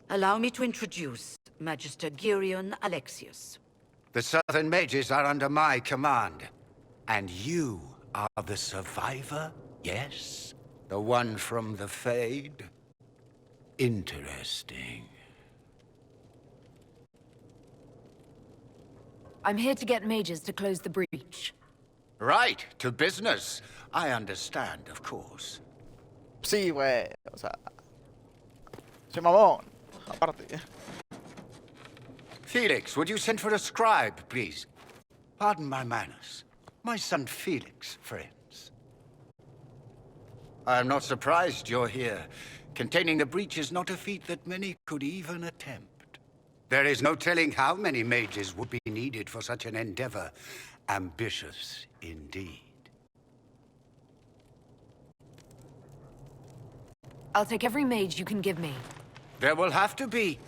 allow me to introduce Magister Girion Alexius. The Southern Mages are under my command. And you are the survivor, yes? The one from the Fade? Interesting. I'm here to get mages to close the breach. Right, to business. I understand, of course. Sí, güey. O sea... Soy mamón. Aparte. Felix, would you send for a scribe, please? Pardon my manners. My son Felix, friends. I'm not surprised you're here. Containing the breach is not a feat that many could even attempt. There is no telling how many mages would be needed for such an endeavor. Ambitious, indeed. I'll take every mage you can give me. There will have to be.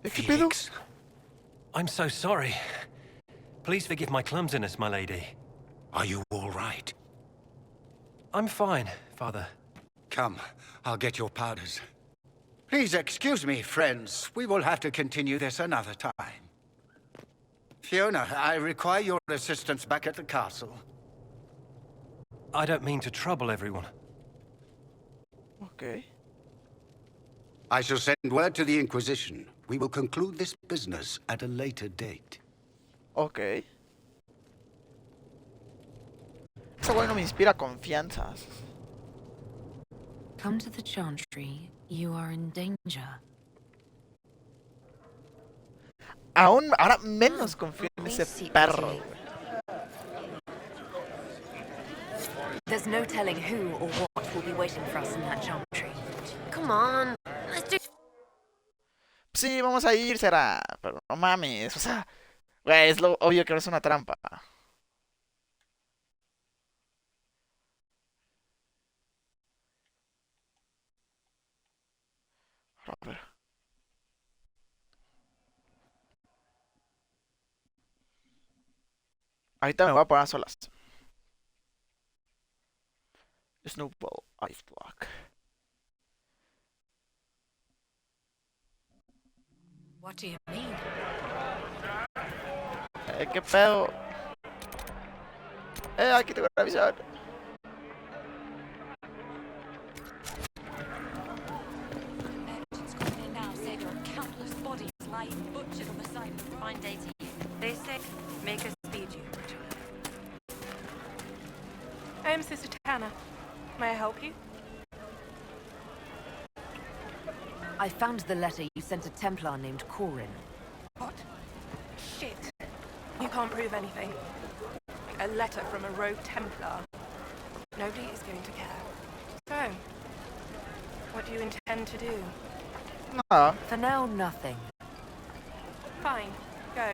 Felix, I'm so sorry. Please forgive my clumsiness, my lady. Are you all right? I'm fine, Father. Come, I'll get your powders. Please excuse me, friends. We will have to continue this another time. Fiona, I require your assistance back at the castle. I don't mean to trouble everyone. Okay. I shall send word to the Inquisition. We will conclude this business at a later date. Okay. Esa güey no me inspira confianza. Come to the Chantry. You are in danger. Aún, ahora menos confío en ese perro, güey. There's no telling who or what will be waiting for us in that Chantry. Come on, let's do... Sí, vamos a ir, será. Pero no mames, o sea... Güey, es lo obvio que no es una trampa. A ver. Ahorita me voy a poner a solas. Snowball, Ice Block. What do you mean? ¿Qué pedo? Aquí tengo una visión. They say, make us speed you. I am Sister Tanner. May I help you? I found the letter you sent a Templar named Corin. What? Shit. You can't prove anything. A letter from a rogue Templar. Nobody is going to care. So, what do you intend to do? For now, nothing. Fine. Go.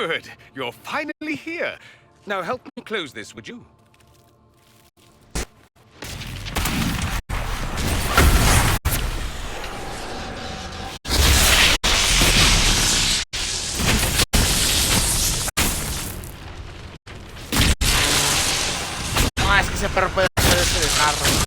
Good. You're finally here. Now help me close this, would you? No, es que ese perro puede hacer ese desgarro.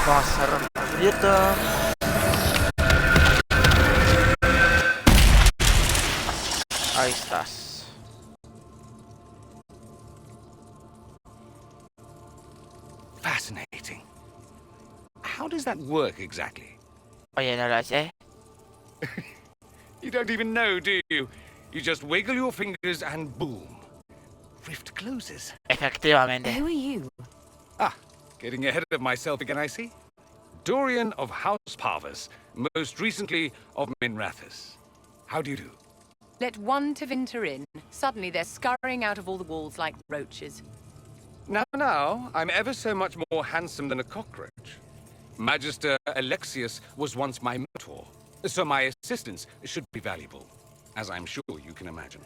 Vamos a cerrar la grieta. Ahí estás. Fascinating. How does that work exactly? Oye, no lo sé. You don't even know, do you? You just wiggle your fingers and boom. Rift closes. Efectivamente. Who are you? Ah, getting ahead of myself again, I see. Dorian of House Parvus, most recently of Minrathus. How do you do? Let one Tevinter in. Suddenly they're scurrying out of all the walls like roaches. Now, I'm ever so much more handsome than a cockroach. Magister Alexius was once my mentor, so my assistance should be valuable, as I'm sure you can imagine.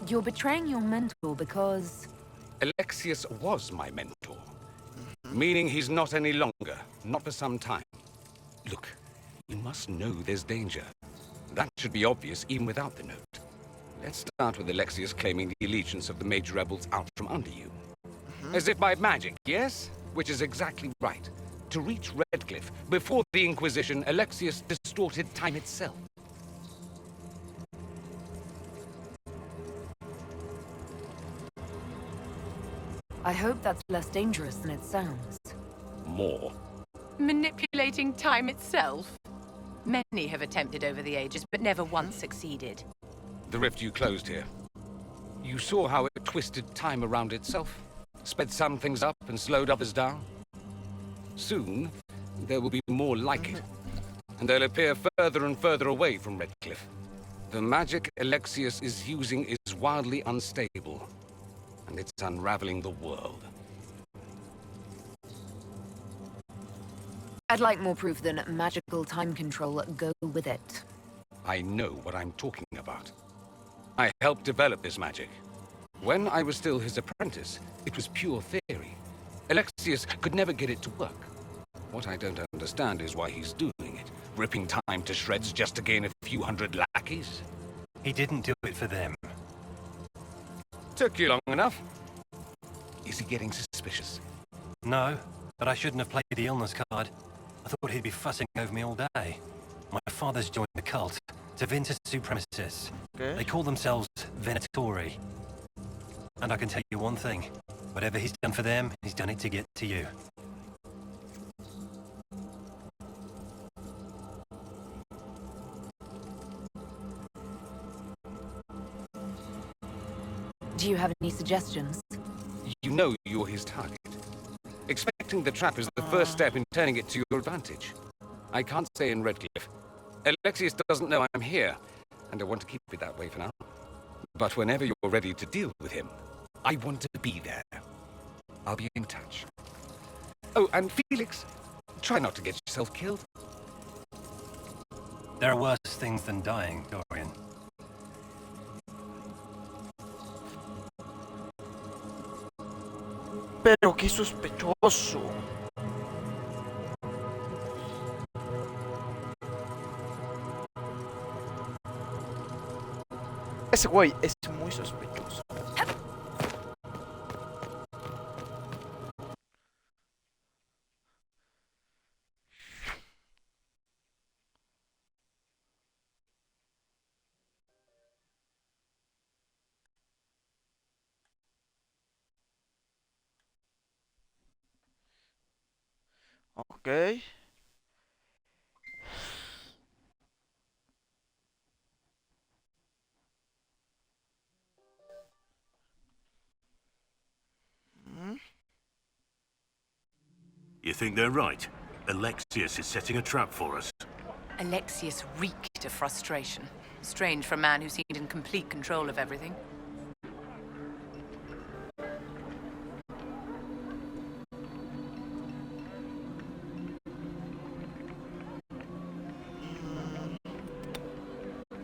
You're betraying your mentor because... Alexius was my mentor, meaning he's not any longer, not for some time. Look, you must know there's danger. That should be obvious even without the note. Let's start with Alexius claiming the allegiance of the major rebels out from under you. As if by magic, yes? Which is exactly right. To reach Redcliffe, before the Inquisition, Alexius distorted time itself. I hope that's less dangerous than it sounds. More. Manipulating time itself? Many have attempted over the ages, but never once succeeded. The rift you closed here. You saw how it twisted time around itself? Sped some things up and slowed others down? Soon, there will be more like it. And they'll appear further and further away from Redcliffe. The magic Alexius is using is wildly unstable. And it's unraveling the world. I'd like more proof than magical time control go with it. I know what I'm talking about. I helped develop this magic. When I was still his apprentice, it was pure theory. Alexius could never get it to work. What I don't understand is why he's doing it, ripping time to shreds just to gain a few hundred lackeys. He didn't do it for them. Took you long enough. Is he getting suspicious? No, but I shouldn't have played the illness card. I thought he'd be fussing over me all day. My father's joined the cult, Tevinter Supremacists. Okay. They call themselves Venatori. And I can tell you one thing. Whatever he's done for them, he's done it to get to you. Do you have any suggestions? You know you're his target. Expecting the trap is the first step in turning it to your advantage. I can't stay in Redcliffe. Alexius doesn't know I'm here, and I want to keep it that way for now. But whenever you're ready to deal with him, I want to be there. I'll be in touch. Oh, and Felix, try not to get yourself killed. There are worse things than dying, Dorian. Pero qué sospechoso. Ese güey es muy sospechoso. Ok. You think they're right? Alexius is setting a trap for us. Alexius reeked of frustration. Strange for a man who seemed in complete control of everything.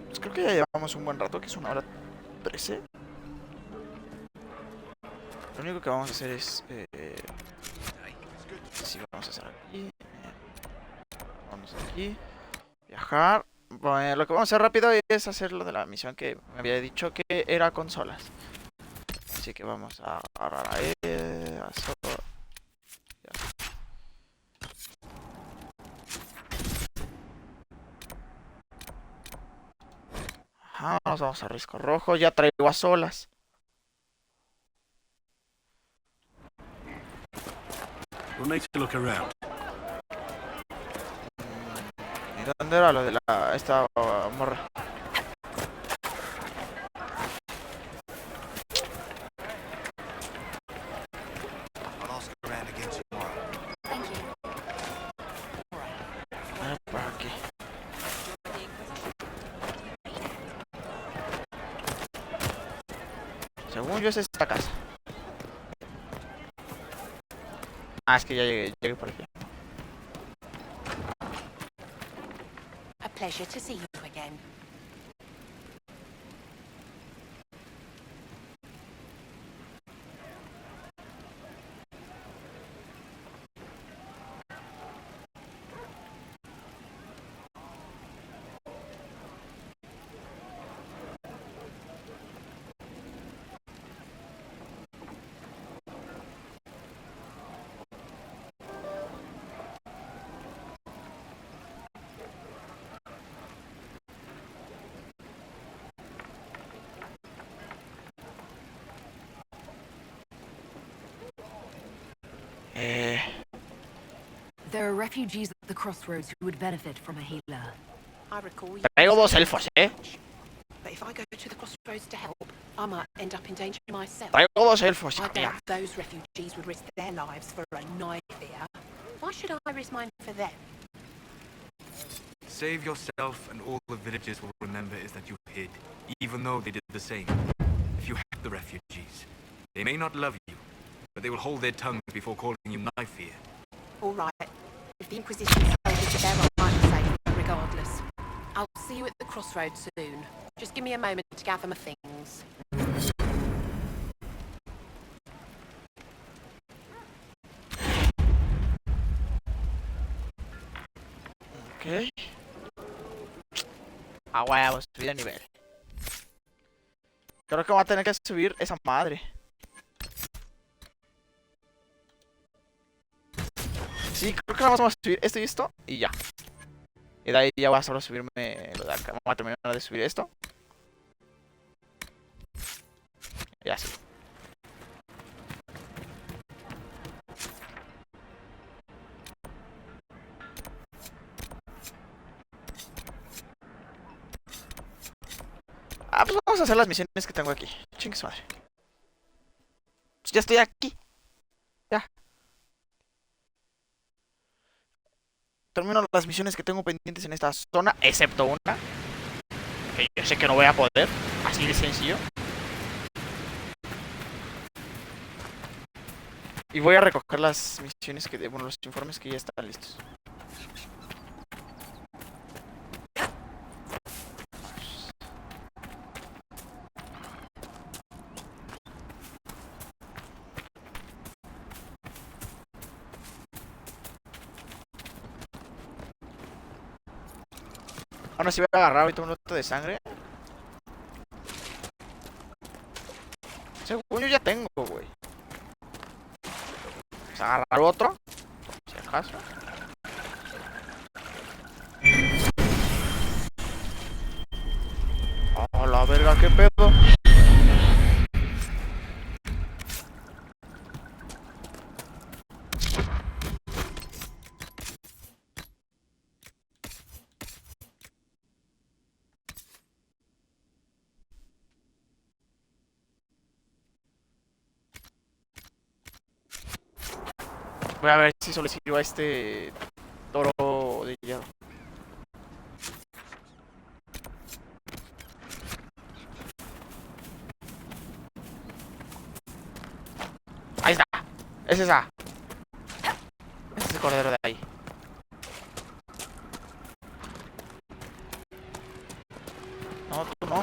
Pues creo que ya llevamos un buen rato, que es 1:13. Lo único que vamos a hacer es... sí, vamos a hacer aquí. Vamos aquí. Viajar. Bueno, lo que vamos a hacer rápido es hacer lo de la misión que me había dicho que era consolas. Así que vamos a agarrar a él. Ajá, nos vamos a risco rojo. Ya traigo a solas. We'll need to look around. ¿Y dónde era lo de esta morra? Por aquí. Según yo es esta casa. Ah, es que ya llegué por aquí. A pleasure to see you again. There are refugees at the crossroads who would benefit from a healer. I recall you. Traigo 2 elfos, But if I go to the crossroads to help, I might end up in danger myself. Traigo 2 elfos, I hija doubt mía. those refugees would risk their lives for a knife here. Why should I risk mine for them? Save yourself, and all the villagers will remember is that you hid, even though they did the same. If you help the refugees, they may not love you, but they will hold their tongue before calling you knife here. All right. If the Inquisition soldiers are there, I'm safe, regardless. I'll see you at the crossroads soon. Just give me a moment to gather my things. Ok. Ah, huevo, subir de nivel. Creo que voy a tener que subir esa madre. Sí, creo que vamos a subir esto y esto y ya. Y de ahí ya voy a solo subirme lo de acá. Vamos a terminar de subir esto. Y así. Ah, pues vamos a hacer las misiones que tengo aquí. Chingue su madre. Pues ya estoy aquí. Ya. termino las misiones que tengo pendientes en esta zona, excepto una, que yo sé que no voy a poder, así de sencillo. Y voy a recoger las misiones que, bueno, los informes que ya están listos. Ahora sí voy a agarrar ahorita un lote de sangre. Según yo ya tengo, güey. Vamos a agarrar otro, si acaso. Oh, la verga, qué pedo. Voy a ver si solo sirvo a este toro de hierro. Ahí está. Es esa. Este es el cordero de ahí. No, tú no.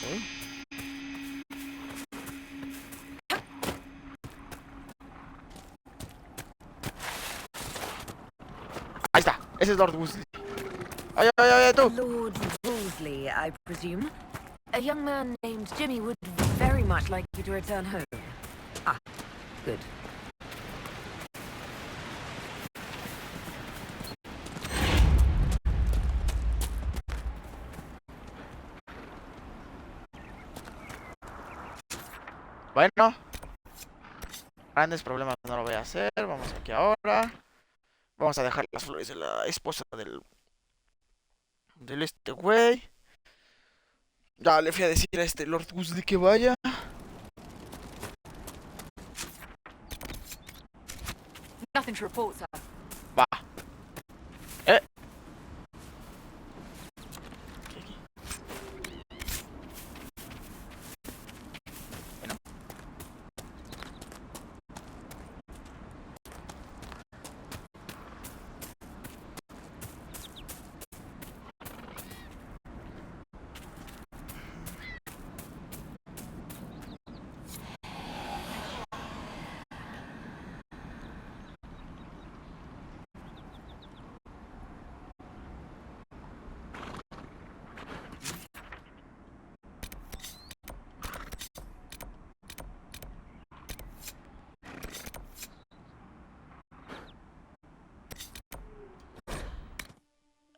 Okay. Ahí está. Ese es Lord Weasley. Ay, ay, ay, tú. Lord Wolseley, I presume. A young man named Jimmy would very much like you to return home. Ah, good. Bueno. Grandes problemas no lo voy a hacer. Vamos aquí ahora. Vamos a dejar las flores de la esposa del este güey. Ya le fui a decir a este Lord Weasley que vaya. Nothing to report, sir. Va. Bueno.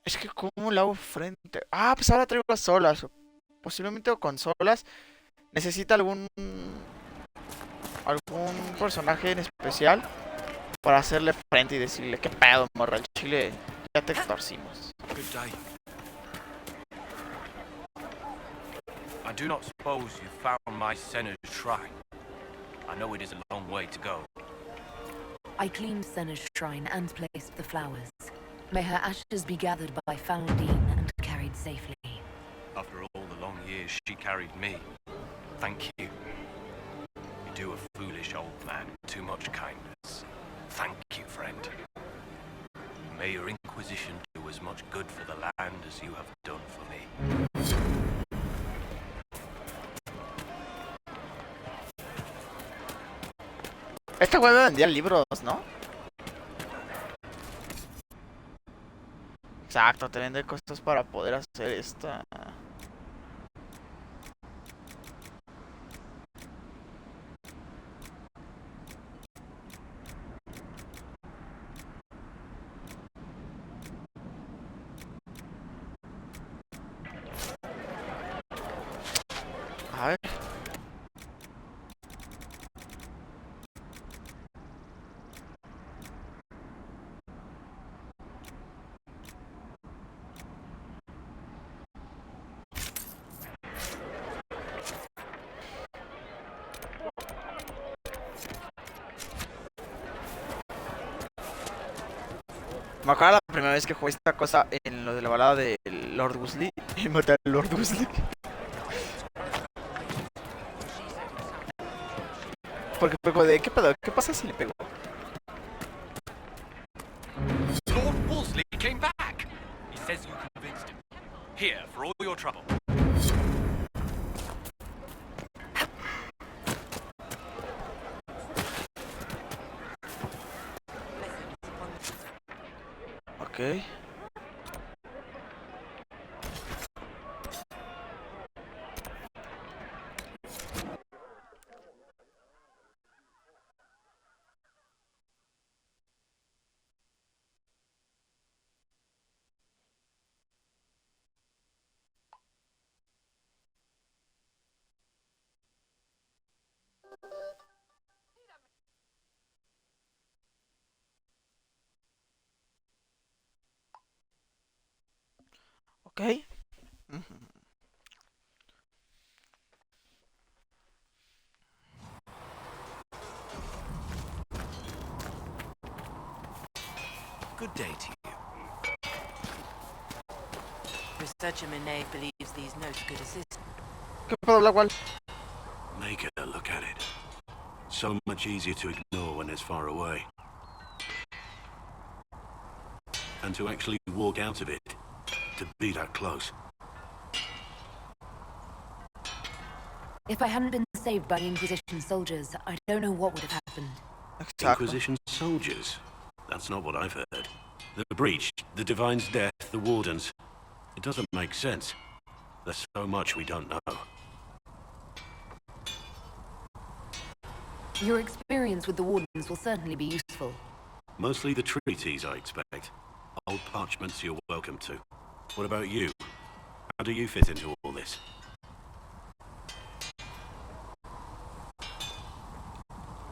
Es que ¿cómo la hago frente? Ah, pues ahora traigo solas. Posiblemente con solas. Necesita algún personaje en especial para hacerle frente y decirle qué pedo, morra, el chile ya te torcimos. Good day. I do not suppose you found my Senna's shrine. I know it is a long way to go. I cleaned Senna's shrine and placed the flowers. May her ashes be gathered by Foundine and carried safely. After all the long years she carried me, thank you. You do a foolish old man too much kindness. Thank you, friend. May your Inquisition do as much good for the land as you have done for me. Este güey me vendía libros, ¿no? Exacto, te vende cosas para poder hacer esta... A ver. Me acuerdo la primera vez que jugué esta cosa en lo de la balada de Lord Weasley. Y maté al Lord Weasley. Porque pegó de... ¿Qué pedo? ¿Qué pasa si le pego? Lord Wolseley came back. He says you convinced him. Here, for all your trouble. Ok. Ok. Good day to you. Researcher Minet believes these notes could assist. ¿Qué pedo, Blackwall? Make a look at it. So much easier to ignore when it's far away. And to actually walk out of it, to be that close. If I hadn't been saved by the Inquisition soldiers, I don't know what would have happened. Inquisition soldiers? That's not what I've heard. The breach, the Divine's death, the Wardens. It doesn't make sense. There's so much we don't know. Your experience with the Wardens will certainly be useful. Mostly the treaties, I expect. Old parchments you're welcome to. What about you? How do you fit into all this?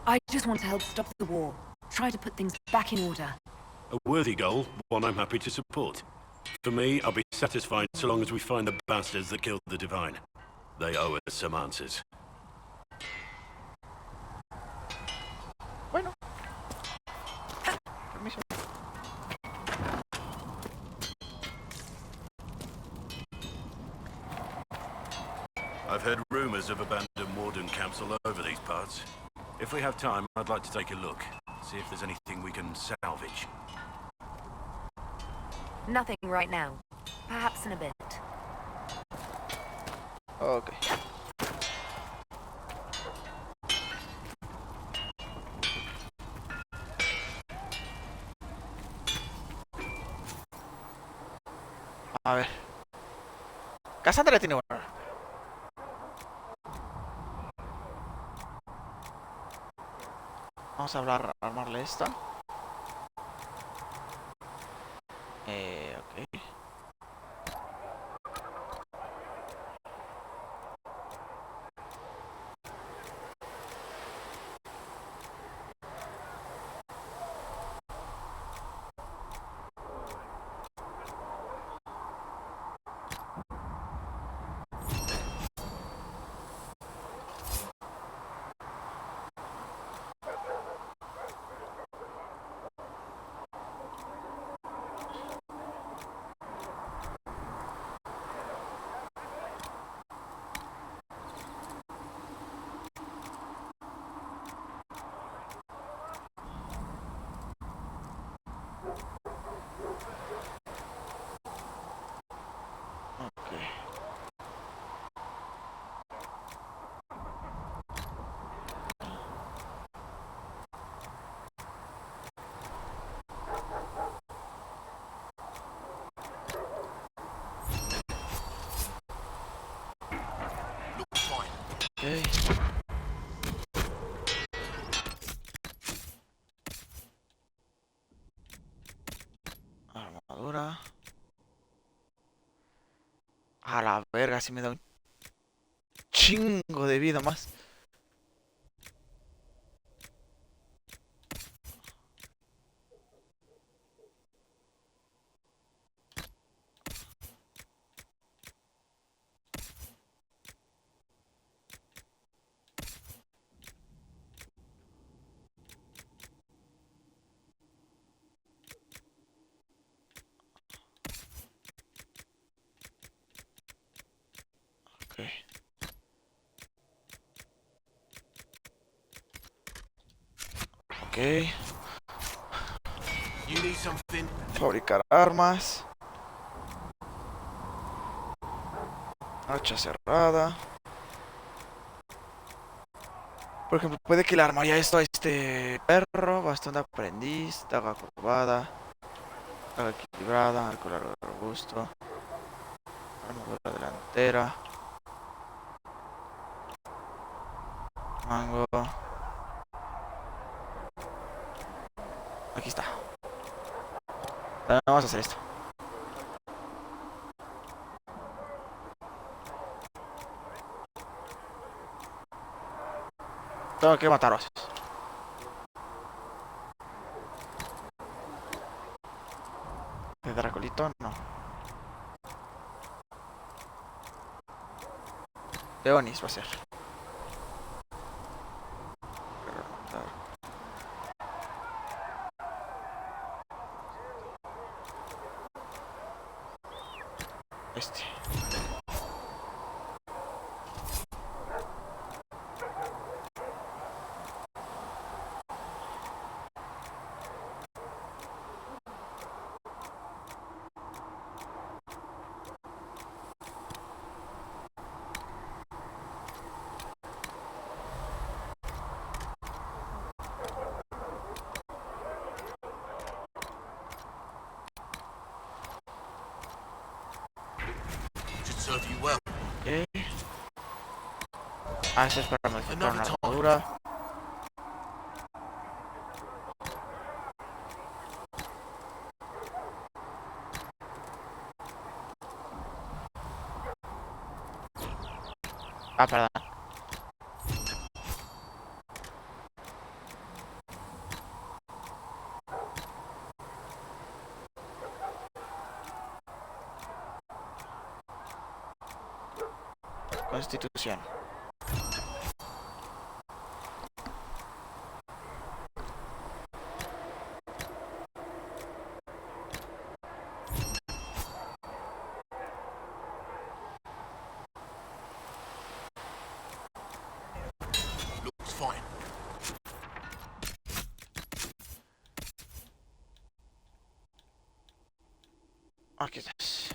I just want to help stop the war. Try to put things back in order. A worthy goal, one I'm happy to support. For me, I'll be satisfied so long as we find the bastards that killed the Divine. They owe us some answers. Bueno. Permiso. I've heard rumors of abandoned Warden camps all over these parts. If we have time, I'd like to take a look. See if there's anything we can salvage. Nothing right now. Perhaps in a bit. Ok. A ver. Cassandra tiene buena. Vamos a hablar, armarle esta. Ok. Okay. Armadura. A la verga, si me da un chingo de vida más. Ok. Fabricar armas. Hacha cerrada. Por ejemplo, puede que le armaría esto a este perro. Bastón de aprendiz. Daga curvada. Daga equilibrada. Arco largo robusto. Armadura delantera. Mango. Aquí está. Vamos a hacer esto. Tengo que matarlos. ¿De Dracolito? No. Leonis va a ser. Este. Okay. Ah, eso es para modificar una armadura. Ah, perdón. Constitución. Looks fine. Aquí estás.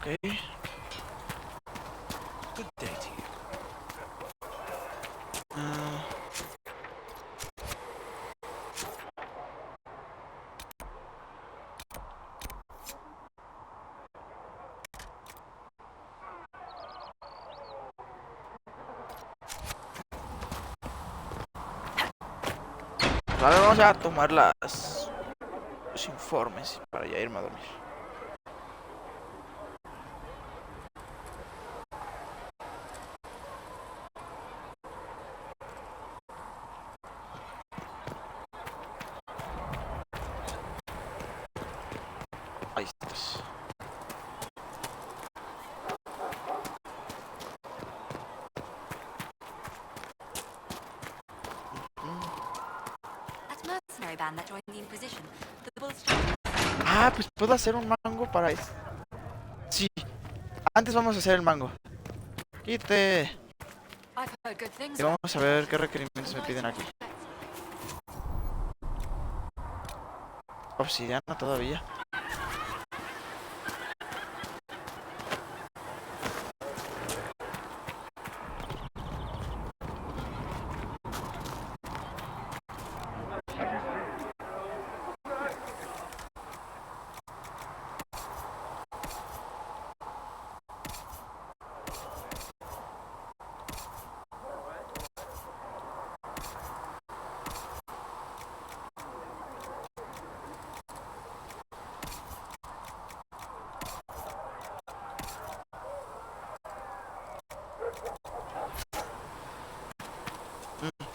Okay. Good day to you. Vale, vamos a tomar los informes para ya irme a dormir. Ahí estás. Ah, pues puedo hacer un mango para eso. Sí. Antes vamos a hacer el mango. Quite. Y vamos a ver qué requerimientos me piden aquí. Obsidiana todavía.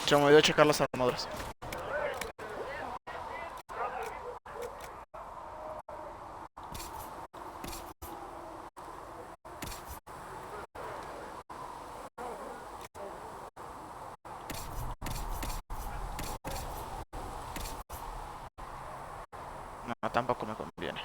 Se me olvidó checar las armaduras. No, tampoco me conviene.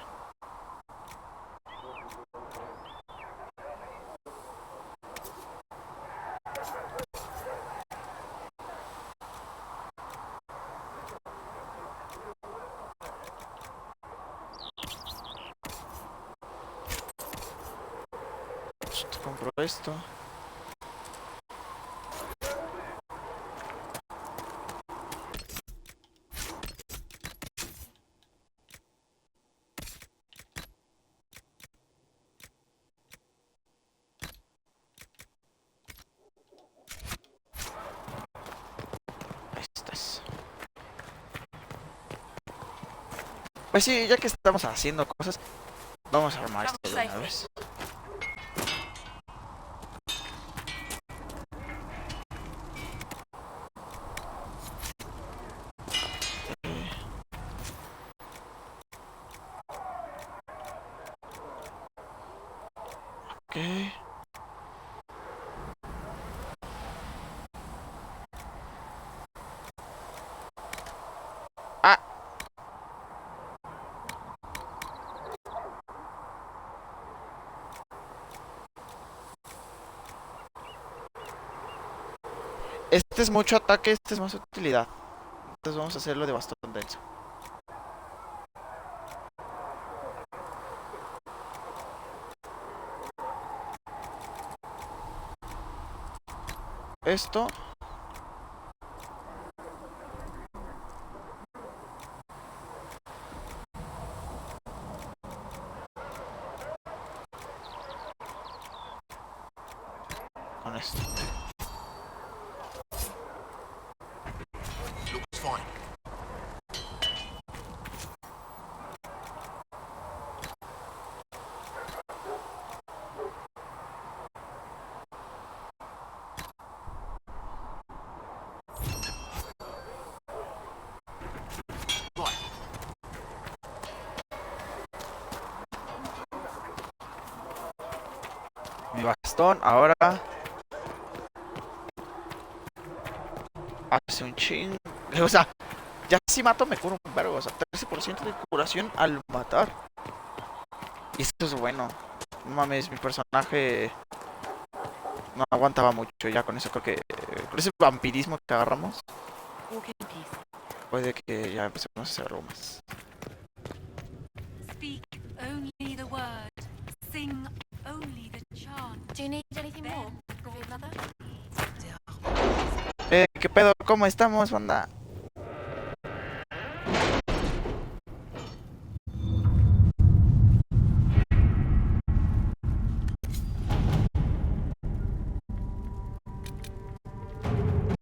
Compro esto. Ahí estás. Pues sí, ya que estamos haciendo cosas, vamos a armar esto de una vez. Ok. Ah. Este es mucho ataque, este es más utilidad. Entonces vamos a hacerlo de bastón denso. Esto. Con esto. Looks fine. Mi bastón ahora hace un ching. O sea, ya si mato me curo un vergo. O sea, 13% de curación al matar. Y esto es bueno. No mames, mi personaje no aguantaba mucho. Ya con eso creo que con ese vampirismo que agarramos, puede que ya empecemos a hacer algo más. Speak only the word. Sing only the chant. Do you need anything more, Mother? ¿Qué pedo? ¿Cómo estamos, banda?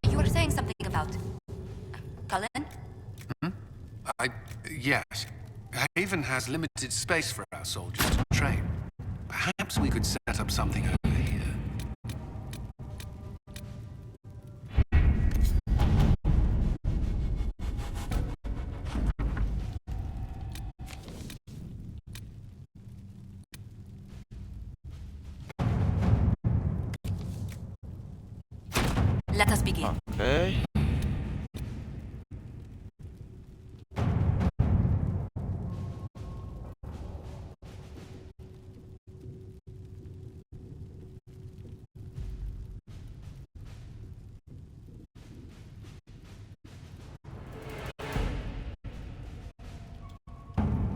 You were saying something about Cullen? Yes. Haven has limited space for our soldiers to train. Perhaps we could set up something over here. Let us begin. Okay.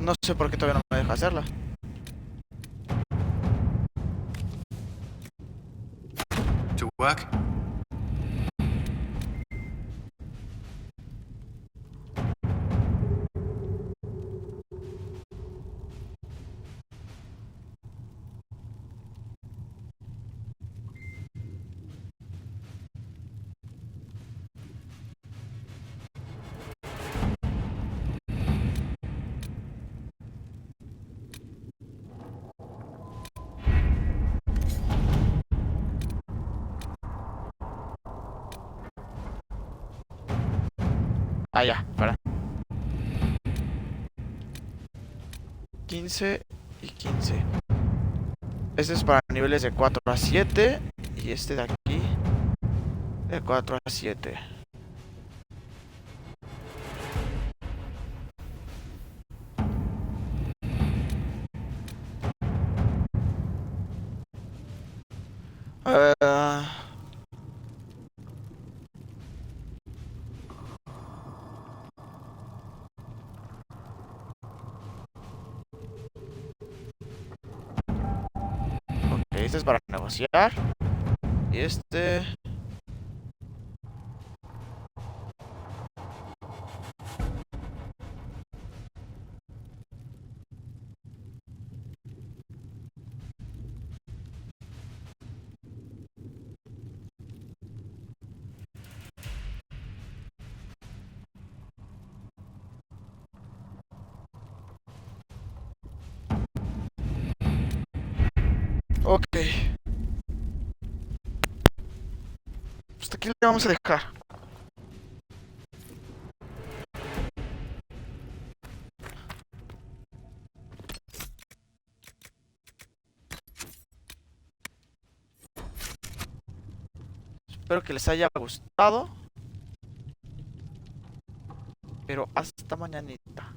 No sé por qué todavía no me deja hacerla. To work? Ah, ya, para. 15 y 15. Este es para niveles de 4 a 7. Y este de aquí de 4 a 7. Ok, este es para negociar. Y este... Ok. Hasta aquí le vamos a dejar. Espero que les haya gustado. Pero hasta mañanita.